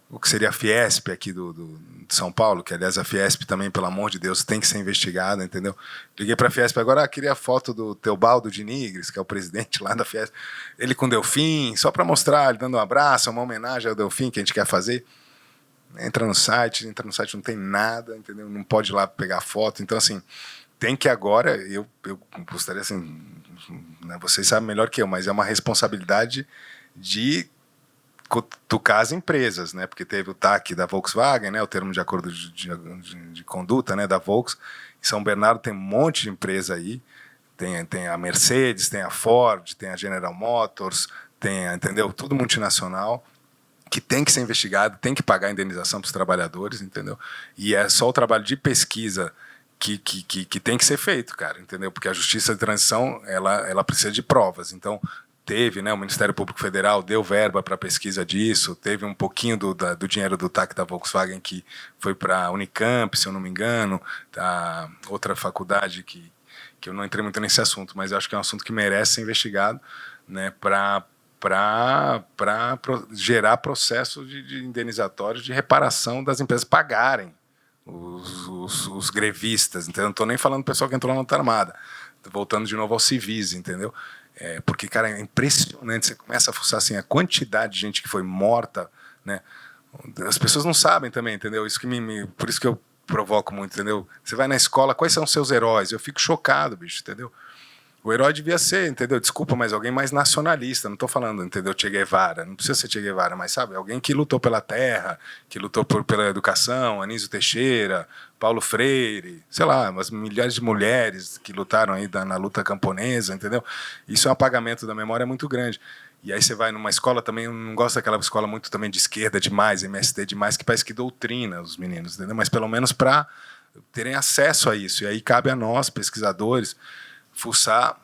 o que seria a Fiesp aqui de São Paulo, que aliás a Fiesp também, pelo amor de Deus, tem que ser investigada, entendeu? Liguei para a Fiesp agora, queria a foto do Teobaldo de Nigres, que é o presidente lá da Fiesp, ele com o Delfim, só para mostrar, ele dando um abraço, uma homenagem ao Delfim que a gente quer fazer. Entra no site não tem nada, entendeu? Não pode ir lá pegar foto, então assim, tem que agora, eu gostaria assim, né, vocês sabem melhor que eu, mas é uma responsabilidade de cutucar as empresas, né? Porque teve o TAC da Volkswagen, né? O termo de acordo de conduta, né? Da Volks. Em São Bernardo tem um monte de empresa aí. Tem a Mercedes, tem a Ford, tem a General Motors, entendeu? Tudo multinacional que tem que ser investigado, tem que pagar indenização para os trabalhadores, entendeu? E é só o trabalho de pesquisa que tem que ser feito, cara, entendeu? Porque a Justiça de Transição ela precisa de provas. Então teve, né, o Ministério Público Federal deu verba para pesquisa disso, teve um pouquinho do dinheiro do TAC da Volkswagen que foi para a Unicamp, se eu não me engano, a outra faculdade que eu não entrei muito nesse assunto, mas eu acho que é um assunto que merece ser investigado, né, para gerar processo de indenizatórios de reparação das empresas pagarem os grevistas, entendeu? Não estou nem falando do pessoal que entrou na luta armada, voltando de novo aos civis, entendeu? Porque, cara, é impressionante. Você começa a fuçar assim, a quantidade de gente que foi morta, né? As pessoas não sabem também, entendeu? Isso que por isso que eu provoco muito, entendeu? Você vai na escola, quais são os seus heróis? Eu fico chocado, bicho, entendeu? O herói devia ser, entendeu? Desculpa, mas alguém mais nacionalista. Não estou falando, entendeu? Che Guevara. Não precisa ser Che Guevara, mas sabe? Alguém que lutou pela terra, que lutou pela educação, Anísio Teixeira, Paulo Freire, sei lá, umas milhares de mulheres que lutaram aí na luta camponesa, entendeu? Isso é um apagamento da memória muito grande. E aí você vai numa escola também, eu não gosto daquela escola muito também de esquerda demais, MST demais, que parece que doutrina os meninos, entendeu? Mas pelo menos para terem acesso a isso. E aí cabe a nós, pesquisadores, fuçar,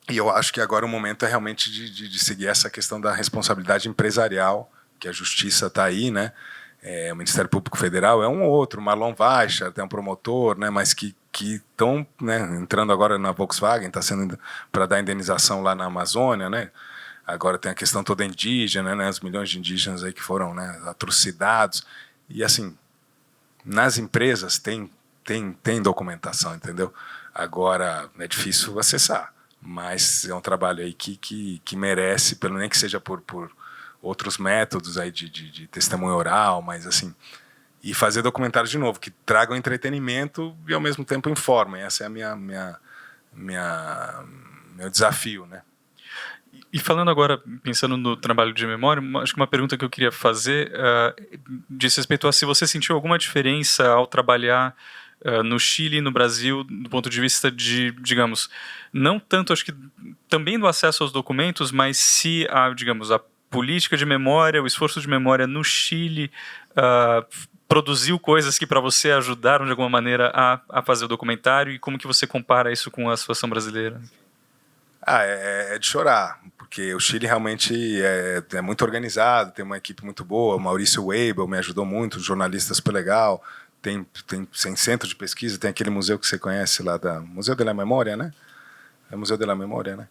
e eu acho que agora o momento é realmente de seguir essa questão da responsabilidade empresarial, que a justiça está aí, né? O Ministério Público Federal é um ou outro, Marlon Weicher, tem um promotor, né? Mas que estão, né, entrando agora na Volkswagen, está sendo para dar indenização lá na Amazônia, né? Agora tem a questão toda indígena, né? Os milhões de indígenas aí que foram, né, atrocidades, e assim, nas empresas tem documentação, entendeu? Agora, é difícil acessar, mas é um trabalho aí que merece, pelo nem que seja por outros métodos aí de testemunho oral, mas assim, e fazer documentários de novo, que tragam entretenimento e ao mesmo tempo informem. Esse é meu desafio, né? E falando agora, pensando no trabalho de memória, acho que uma pergunta que eu queria fazer diz respeito a se você sentiu alguma diferença ao trabalhar no Chile e no Brasil, do ponto de vista de, digamos, não tanto, acho que também do acesso aos documentos, mas se digamos, a política de memória, o esforço de memória no Chile produziu coisas que para você ajudaram de alguma maneira a fazer o documentário, e como que você compara isso com a situação brasileira? É de chorar, porque o Chile realmente é muito organizado, tem uma equipe muito boa, o Maurício Weibel me ajudou muito, um jornalista super legal. Tem centro de pesquisa, tem aquele museu que você conhece lá, Museu de la Memória, né? É o Museu de la Memória, né?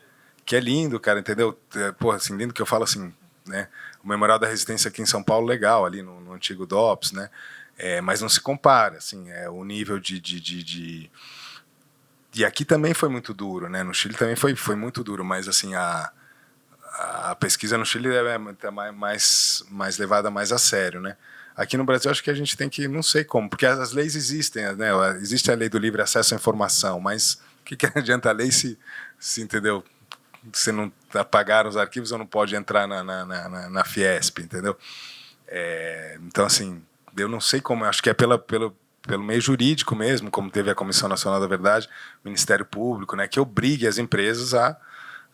Que é lindo, cara, entendeu? Porra, assim, lindo que eu falo assim, né? O Memorial da Resistência aqui em São Paulo, legal, ali no antigo DOPS, né? Mas não se compara, assim, o nível de... E aqui também foi muito duro, né? No Chile também foi muito duro, mas assim, a pesquisa no Chile é mais levada mais a sério, né? Aqui no Brasil, acho que a gente tem que, não sei como, porque as leis existem, né? Existe a lei do livre acesso à informação, mas o que adianta a lei se entendeu? você não apagaram os arquivos ou não pode entrar na Fiesp, entendeu? Então, assim, eu não sei como, acho que é pelo meio jurídico mesmo, como teve a Comissão Nacional da Verdade, o Ministério Público, né, que obrigue as empresas a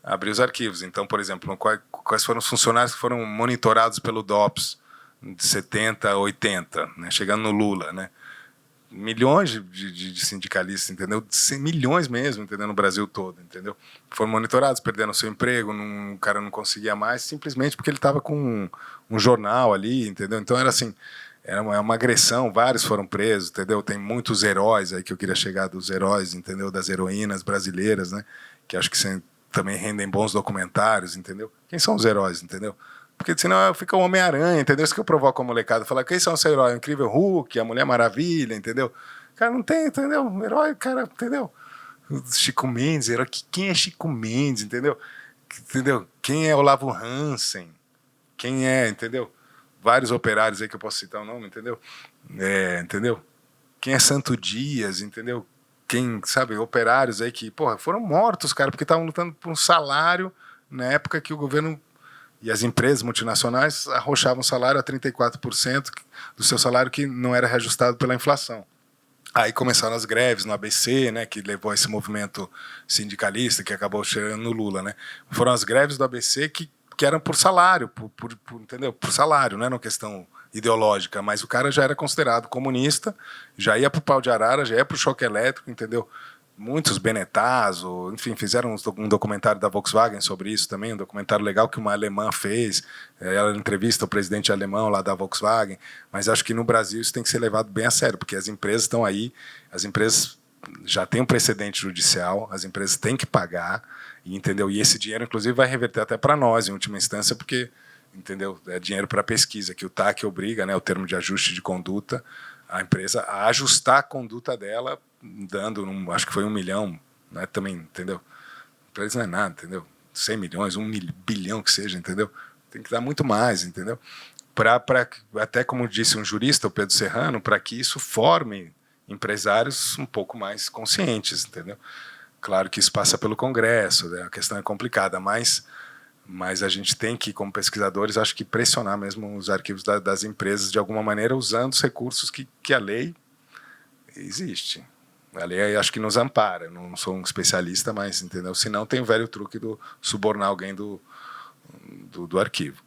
abrir os arquivos. Então, por exemplo, quais foram os funcionários que foram monitorados pelo DOPS de 70 a 80, né, chegando no Lula, né? Milhões de sindicalistas, entendeu? Milhões mesmo, entendeu? No Brasil todo, entendeu? Foram monitorados, perderam seu emprego, o cara não conseguia mais, simplesmente porque ele estava com um jornal ali, entendeu? Então era assim, era uma agressão, vários foram presos, entendeu? Tem muitos heróis aí que eu queria chegar dos heróis, entendeu? Das heroínas brasileiras, né? Que acho que também rendem bons documentários, entendeu? Quem são os heróis, entendeu? Porque senão fica o Homem-Aranha, entendeu? Isso que eu provoco a molecada. Falar, quem são os heróis? O Incrível Hulk, a Mulher Maravilha, entendeu? Cara, não tem, entendeu? Um herói, cara, entendeu? Chico Mendes, herói. Quem é Chico Mendes, entendeu? Quem é Olavo Hansen? Quem é, entendeu? Vários operários aí que eu posso citar o nome, entendeu? Entendeu? Quem é Santo Dias, entendeu? Quem, sabe, operários aí que, porra, foram mortos, cara, porque estavam lutando por um salário na época que o governo e as empresas multinacionais arrochavam salário a 34% do seu salário que não era reajustado pela inflação. Aí começaram as greves no ABC, né, que levou a esse movimento sindicalista que acabou chegando no Lula, né? Foram as greves do ABC que eram por salário, entendeu? Por salário, não era uma questão ideológica, mas o cara já era considerado comunista, já ia para o pau de arara, já ia para o choque elétrico, entendeu? Muitos Benetazo, enfim, fizeram um documentário da Volkswagen sobre isso também, um documentário legal que uma alemã fez, ela entrevista o presidente alemão lá da Volkswagen, mas acho que no Brasil isso tem que ser levado bem a sério, porque as empresas estão aí, as empresas já têm um precedente judicial, as empresas têm que pagar, entendeu? E esse dinheiro, inclusive, vai reverter até para nós, em última instância, porque, entendeu? É dinheiro para pesquisa, que o TAC obriga, né, o termo de ajuste de conduta, a empresa a ajustar a conduta dela, dando, acho que foi 1 milhão, né, também, entendeu? Para eles não é nada, entendeu? 100 milhões, 1 bilhão que seja, entendeu? Tem que dar muito mais, entendeu? Até como disse um jurista, o Pedro Serrano, para que isso forme empresários um pouco mais conscientes, entendeu? Claro que isso passa pelo Congresso, né? A questão é complicada, mas a gente tem que, como pesquisadores, acho que pressionar mesmo os arquivos das empresas de alguma maneira, usando os recursos que a lei existe. A lei acho que nos ampara. Não sou um especialista, mas, entendeu? Senão tem o velho truque do subornar alguém do arquivo.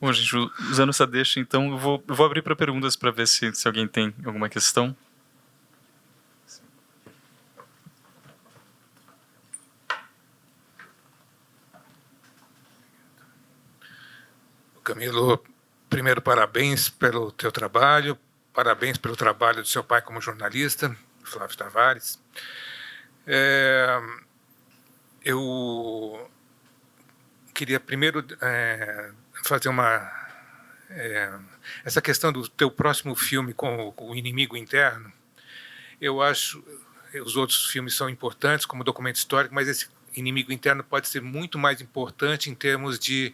Bom, gente, usando essa deixa, então, eu vou abrir para perguntas para ver se alguém tem alguma questão. Camilo, primeiro, parabéns pelo teu trabalho, parabéns pelo trabalho do seu pai como jornalista, Flávio Tavares. Eu queria primeiro fazer essa questão do teu próximo filme com o Inimigo Interno. Eu acho os outros filmes são importantes como documento histórico, mas esse Inimigo Interno pode ser muito mais importante em termos de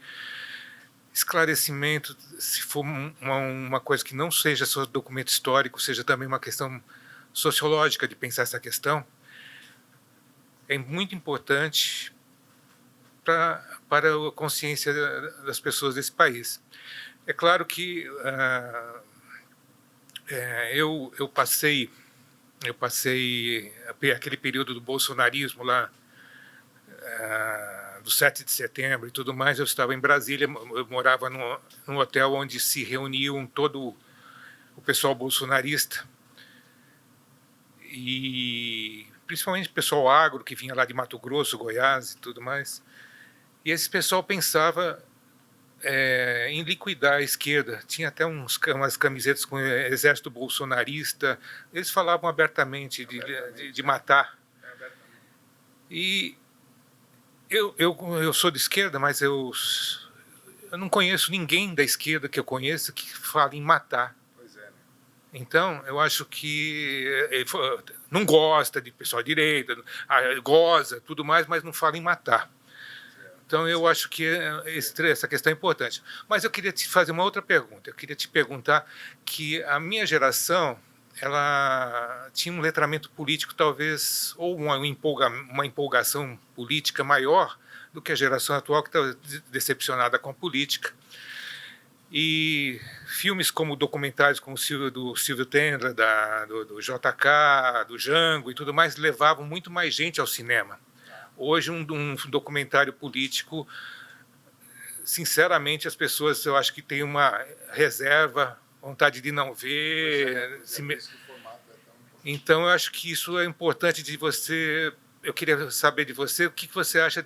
esclarecimento, se for uma coisa que não seja só documento histórico, seja também uma questão sociológica de pensar essa questão, é muito importante para a consciência das pessoas desse país. É claro que eu passei aquele período do bolsonarismo lá, do 7 de setembro e tudo mais. Eu estava em Brasília, eu morava num hotel onde se reuniam todo o pessoal bolsonarista e principalmente o pessoal agro que vinha lá de Mato Grosso, Goiás e tudo mais. E esse pessoal pensava em liquidar a esquerda. Tinha até umas camisetas com o exército bolsonarista. Eles falavam abertamente de matar. E eu sou de esquerda, mas eu não conheço ninguém da esquerda que eu conheça que fale em matar. Pois é, né? Então, eu acho que ele não gosta de pessoal de direita, goza, tudo mais, mas não fala em matar. Então, eu acho que essa questão é importante. Mas eu queria te fazer uma outra pergunta. Eu queria te perguntar que a minha geração ela tinha um letramento político talvez, ou uma empolgação política maior do que a geração atual, que está decepcionada com a política. E filmes como documentários como do Silvio Tendler, do JK, do Django e tudo mais, levavam muito mais gente ao cinema. Hoje, um documentário político, sinceramente, as pessoas, eu acho que têm uma reserva, vontade de não ver. Então, eu acho que isso é importante de você. Eu queria saber de você o que você acha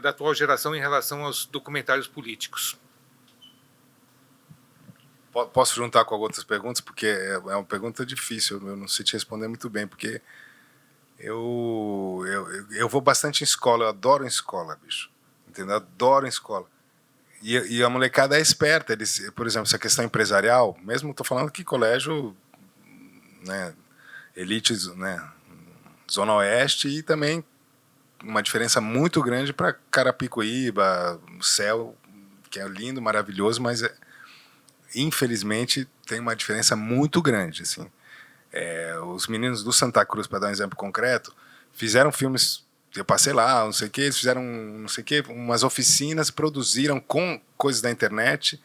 da atual geração em relação aos documentários políticos. Posso juntar com outras perguntas? Porque é uma pergunta difícil, eu não sei te responder muito bem, porque eu vou bastante em escola, eu adoro em escola, bicho. Entendeu? Eu adoro em escola. E a molecada é esperta. Eles, por exemplo, essa questão empresarial, mesmo estou falando que colégio, né, elite, né, Zona Oeste, e também uma diferença muito grande para Carapicuíba, o céu, que é lindo, maravilhoso, mas infelizmente tem uma diferença muito grande. Assim. Os meninos do Santa Cruz, para dar um exemplo concreto, fizeram filmes. Eu passei lá, não sei o que, eles fizeram não sei o que, umas oficinas, produziram com coisas da internet.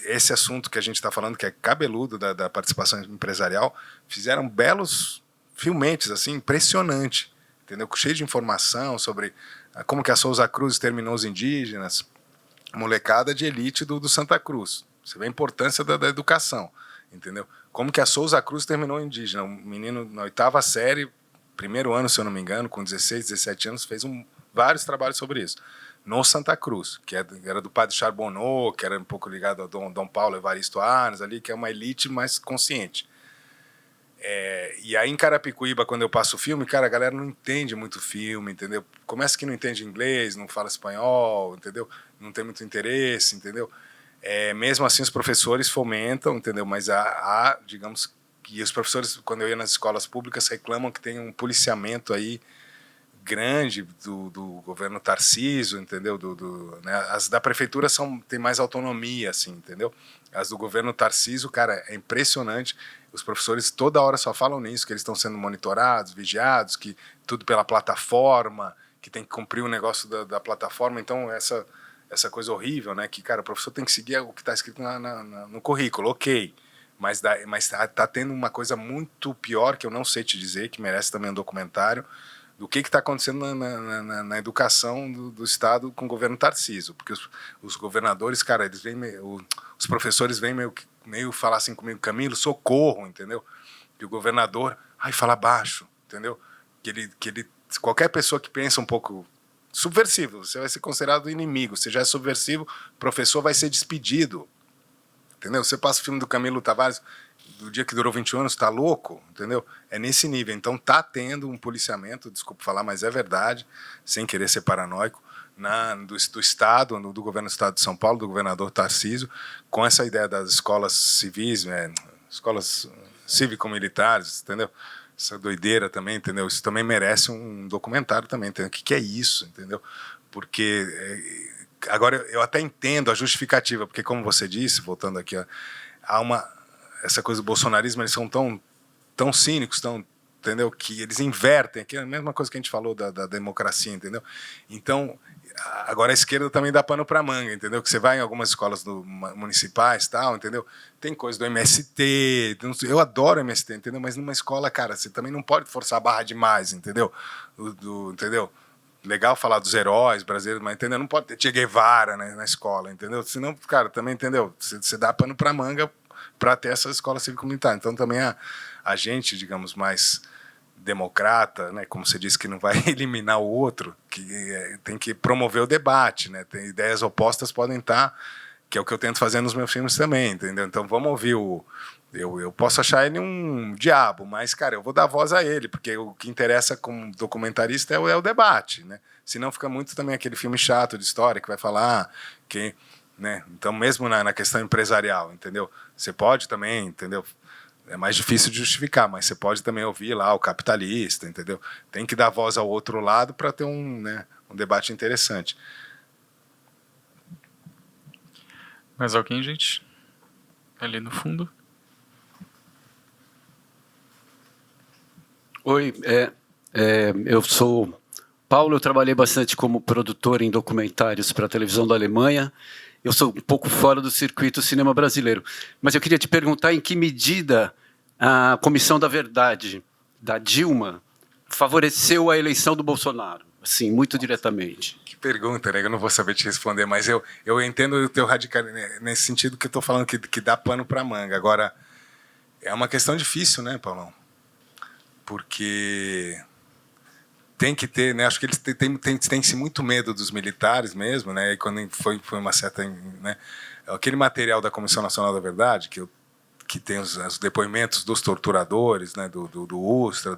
Esse assunto que a gente está falando, que é cabeludo da participação empresarial, fizeram belos filmetes, assim, impressionante, entendeu? Cheio de informação sobre como que a Souza Cruz terminou os indígenas, molecada de elite do Santa Cruz. Você vê a importância da educação, entendeu? Como que a Souza Cruz terminou indígena. Um menino na 8ª série, primeiro ano, se eu não me engano, com 16, 17 anos, fez vários trabalhos sobre isso. No Santa Cruz, que era do padre Charbonneau, que era um pouco ligado a Dom Paulo Evaristo Arnes, ali, que é uma elite mais consciente. E aí em Carapicuíba, quando eu passo o filme, cara, a galera não entende muito filme, entendeu? Começa que não entende inglês, não fala espanhol, entendeu? Não tem muito interesse, entendeu? Mesmo assim, os professores fomentam, entendeu? Mas digamos que os professores, quando eu ia nas escolas públicas, reclamam que tem um policiamento aí grande do governo Tarcísio, entendeu? Né? As da prefeitura tem mais autonomia, assim, entendeu? As do governo Tarcísio, cara, é impressionante. Os professores toda hora só falam nisso, que eles estão sendo monitorados, vigiados, que tudo pela plataforma, que tem que cumprir o negócio da plataforma. Então, essa coisa horrível, né? Que, cara, o professor tem que seguir o que está escrito no currículo, ok. Mas tá tendo uma coisa muito pior, que eu não sei te dizer, que merece também um documentário, do que está acontecendo na educação do Estado com o governo Tarcísio. Porque os governadores, cara, eles vêm os professores vêm meio falar assim comigo, Camilo, socorro, entendeu? E o governador, fala baixo, entendeu? Que ele qualquer pessoa que pensa um pouco subversivo, você vai ser considerado inimigo. Se já é subversivo, o professor vai ser despedido. Entendeu? Você passa o filme do Camilo Tavares, do dia que durou 21 anos, tá louco? Entendeu? É nesse nível. Então tá tendo um policiamento, desculpa falar, mas é verdade, sem querer ser paranoico, do Estado, do governo do Estado de São Paulo, do governador Tarcísio, com essa ideia das escolas civis, escolas cívico-militares, entendeu? Essa doideira também, entendeu? Isso também merece um documentário também, entendeu? O que é isso, entendeu? Porque agora eu até entendo a justificativa, porque como você disse, voltando aqui, essa coisa do bolsonarismo, eles são tão cínicos, entendeu? Que eles invertem, que é a mesma coisa que a gente falou da democracia, entendeu? Então, agora a esquerda também dá pano para manga, entendeu? Que você vai em algumas escolas municipais, tal, entendeu? Tem coisa do MST, eu adoro MST, entendeu? Mas numa escola, cara, você também não pode forçar a barra demais, entendeu? Entendeu? Legal falar dos heróis brasileiros, mas entendeu? Não pode ter Che Guevara, né, na escola, entendeu? Senão, cara, também, entendeu? Você dá pano para manga para ter essa escola cívico-militar. Então, também a gente, digamos, mais democrata, né, como você disse, que não vai eliminar o outro, que tem que promover o debate, né? Tem ideias opostas podem estar, que é o que eu tento fazer nos meus filmes também, entendeu? Então, vamos ouvir eu posso achar ele um diabo, mas, cara, eu vou dar voz a ele, porque o que interessa como documentarista é o debate, né? Senão fica muito também aquele filme chato de história que vai falar que, né? Então, mesmo na questão empresarial, entendeu? Você pode também, entendeu? É mais difícil de justificar, mas você pode também ouvir lá o capitalista, entendeu? Tem que dar voz ao outro lado para ter um debate interessante. Mais alguém, gente? Ali no fundo? Oi, eu sou Paulo, eu trabalhei bastante como produtor em documentários para a televisão da Alemanha. Eu sou um pouco fora do circuito cinema brasileiro, mas eu queria te perguntar em que medida a Comissão da Verdade da Dilma favoreceu a eleição do Bolsonaro, assim, muito diretamente. Que pergunta, né? Eu não vou saber te responder, mas eu entendo o teu radical nesse sentido que eu estou falando, que dá pano para manga. Agora, é uma questão difícil, né, Paulão? Porque tem que ter, né? Acho que eles têm muito medo dos militares mesmo, né? E quando foi uma certa, né? Aquele material da Comissão Nacional da Verdade que tem os depoimentos dos torturadores, né? Do Ustra,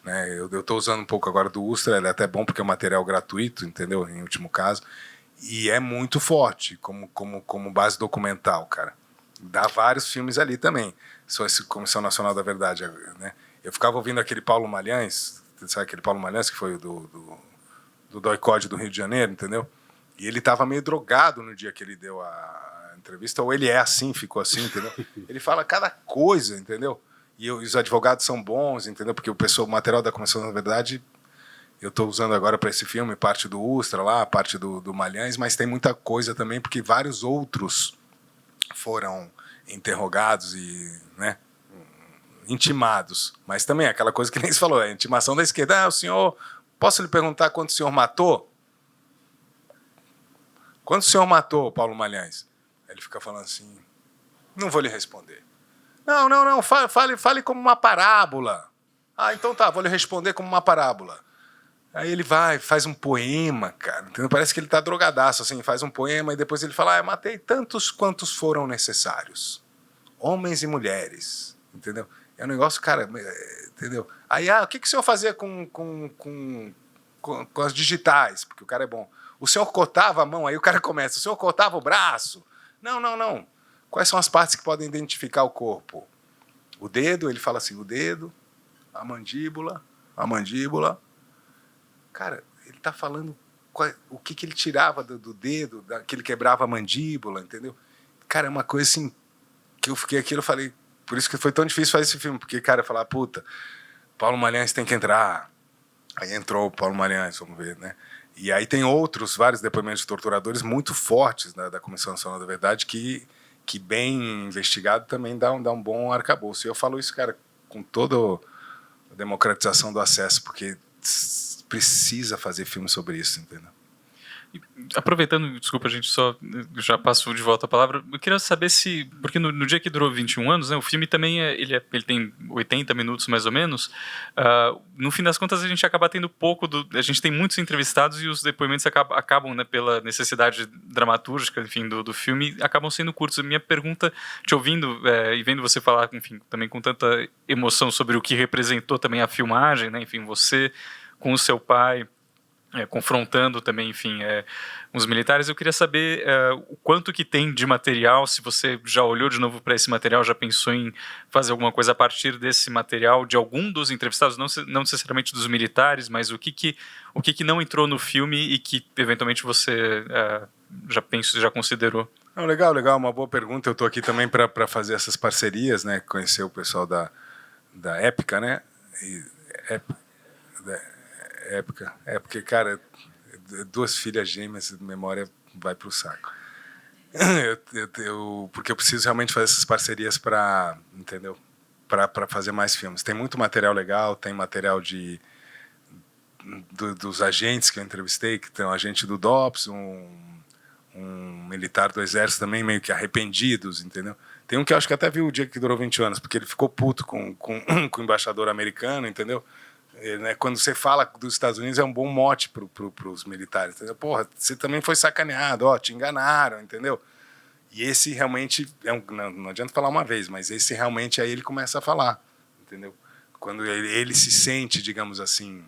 né? Eu estou usando um pouco agora do Ustra, ele é até bom porque é um material gratuito, entendeu? Em último caso, e é muito forte como base documental, cara. Dá vários filmes ali também. Só essa Comissão Nacional da Verdade, né? Eu ficava ouvindo aquele Paulo Malhães, sabe aquele Paulo Malhães que foi do DOI-CODE do Rio de Janeiro, entendeu? E ele estava meio drogado no dia que ele deu a entrevista, ou ele é assim, ficou assim, entendeu? Ele fala cada coisa, entendeu? E os advogados são bons, entendeu? Porque o material da Comissão da Verdade eu estou usando agora para esse filme, parte do Ustra lá, parte do Malhães, mas tem muita coisa também, porque vários outros foram interrogados e, né, intimados. Mas também aquela coisa que nem se falou, a intimação da esquerda. O senhor, posso lhe perguntar quanto o senhor matou? Quanto o senhor matou, Paulo Malhães? Ele fica falando assim, não vou lhe responder. Não, fale como uma parábola. Ah, então tá, vou lhe responder como uma parábola. Aí ele faz um poema, cara, entendeu? Parece que ele tá drogadaço, assim, faz um poema e depois ele fala, eu matei tantos quantos foram necessários. Homens e mulheres, entendeu? É um negócio, cara, entendeu? Aí, o que o senhor fazia com as digitais? Porque o cara é bom. O senhor cortava a mão, aí o cara começa, o senhor cortava o braço? Não. Quais são as partes que podem identificar o corpo? O dedo, ele fala assim, o dedo, a mandíbula. Cara, ele está falando o que ele tirava do dedo, que ele quebrava a mandíbula, entendeu? Cara, é uma coisa assim, que eu fiquei aqui, eu falei, por isso que foi tão difícil fazer esse filme, porque, cara, eu falava, puta, Paulo Malhães tem que entrar. Aí entrou o Paulo Malhães, vamos ver, né? E aí tem vários depoimentos de torturadores muito fortes, né, da Comissão Nacional da Verdade, que bem investigado também dá um bom arcabouço. E eu falo isso, cara, com toda a democratização do acesso, porque precisa fazer filme sobre isso, entendeu? Aproveitando, desculpa, a gente só já passou de volta a palavra, eu queria saber se, porque no dia que durou 21 anos, né, o filme também ele tem 80 minutos mais ou menos, no fim das contas a gente acaba tendo pouco, a gente tem muitos entrevistados e os depoimentos acabam, né, pela necessidade dramatúrgica, enfim, do filme, acabam sendo curtos. A minha pergunta, te ouvindo e vendo você falar, enfim, também com tanta emoção sobre o que representou também a filmagem, né, enfim, você com o seu pai, confrontando também, enfim, os militares. Eu queria saber o quanto que tem de material, se você já olhou de novo para esse material, já pensou em fazer alguma coisa a partir desse material, de algum dos entrevistados, não necessariamente dos militares, mas o que não entrou no filme e que, eventualmente, você já considerou? Legal, uma boa pergunta. Eu estou aqui também para fazer essas parcerias, né, conhecer o pessoal da Épica, né, Época. Porque, cara, 2 filhas gêmeas, memória vai pro saco. Porque eu preciso realmente fazer essas parcerias para, entendeu? Para fazer mais filmes. Tem muito material legal, tem material dos agentes que eu entrevistei, que tem um agente do DOPS, um militar do Exército também, meio que arrependidos, entendeu? Tem um que eu acho que até viu o dia que durou 20 anos, porque ele ficou puto com o embaixador americano, entendeu? Né, quando você fala dos Estados Unidos é um bom mote para os militares, entendeu? Porra, você também foi sacaneado, te enganaram, entendeu? E esse realmente não adianta falar uma vez, mas esse realmente aí ele começa a falar, entendeu? Quando ele se sente, digamos assim,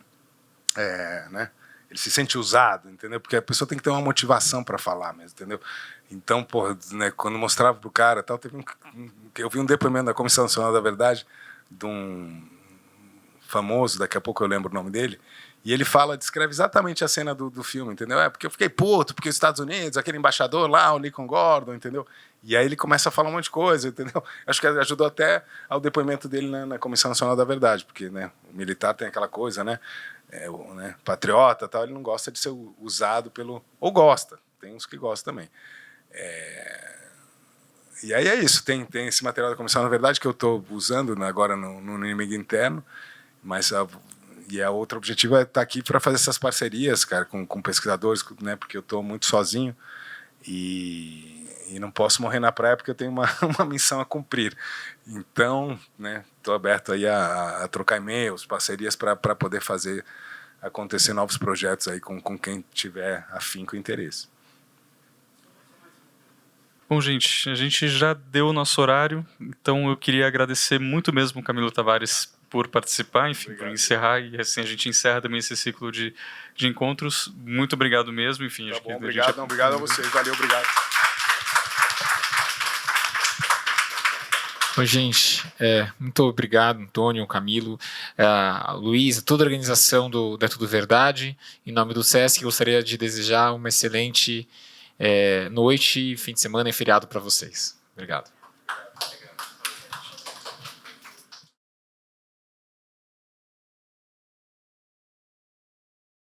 né? Ele se sente usado, entendeu? Porque a pessoa tem que ter uma motivação para falar mesmo, entendeu? Então, porra, né, quando mostrava pro cara, tal, eu vi um depoimento da Comissão Nacional da Verdade de um famoso, daqui a pouco eu lembro o nome dele, e ele descreve exatamente a cena do filme, entendeu? Porque eu fiquei puto, porque os Estados Unidos, aquele embaixador lá, o Lincoln Gordon, entendeu? E aí ele começa a falar um monte de coisa, entendeu? Acho que ajudou até ao depoimento dele na Comissão Nacional da Verdade, porque, né, o militar tem aquela coisa, né, patriota, tal, ele não gosta de ser usado ou gosta, tem uns que gostam também. E aí é isso, tem esse material da Comissão da Verdade que eu estou usando agora no Inimigo Interno, mas a outro objetivo é estar aqui para fazer essas parcerias, cara, com pesquisadores, né, porque eu estou muito sozinho e não posso morrer na praia porque eu tenho uma missão a cumprir. Então, né, estou aberto aí a trocar e-mails, parcerias para poder fazer acontecer novos projetos aí com quem tiver afim com interesse. Bom, gente, a gente já deu o nosso horário, então eu queria agradecer muito mesmo o Camilo Tavares por participar, enfim, obrigado. Por encerrar, e assim a gente encerra também esse ciclo de encontros. Muito obrigado mesmo, enfim. Tá bom, obrigado, obrigado a vocês, valeu, obrigado. Bom, gente, muito obrigado, Antônio, Camilo, a Luísa, toda a organização do É Tudo Verdade. Em nome do SESC, gostaria de desejar uma excelente noite, fim de semana e feriado para vocês. Obrigado.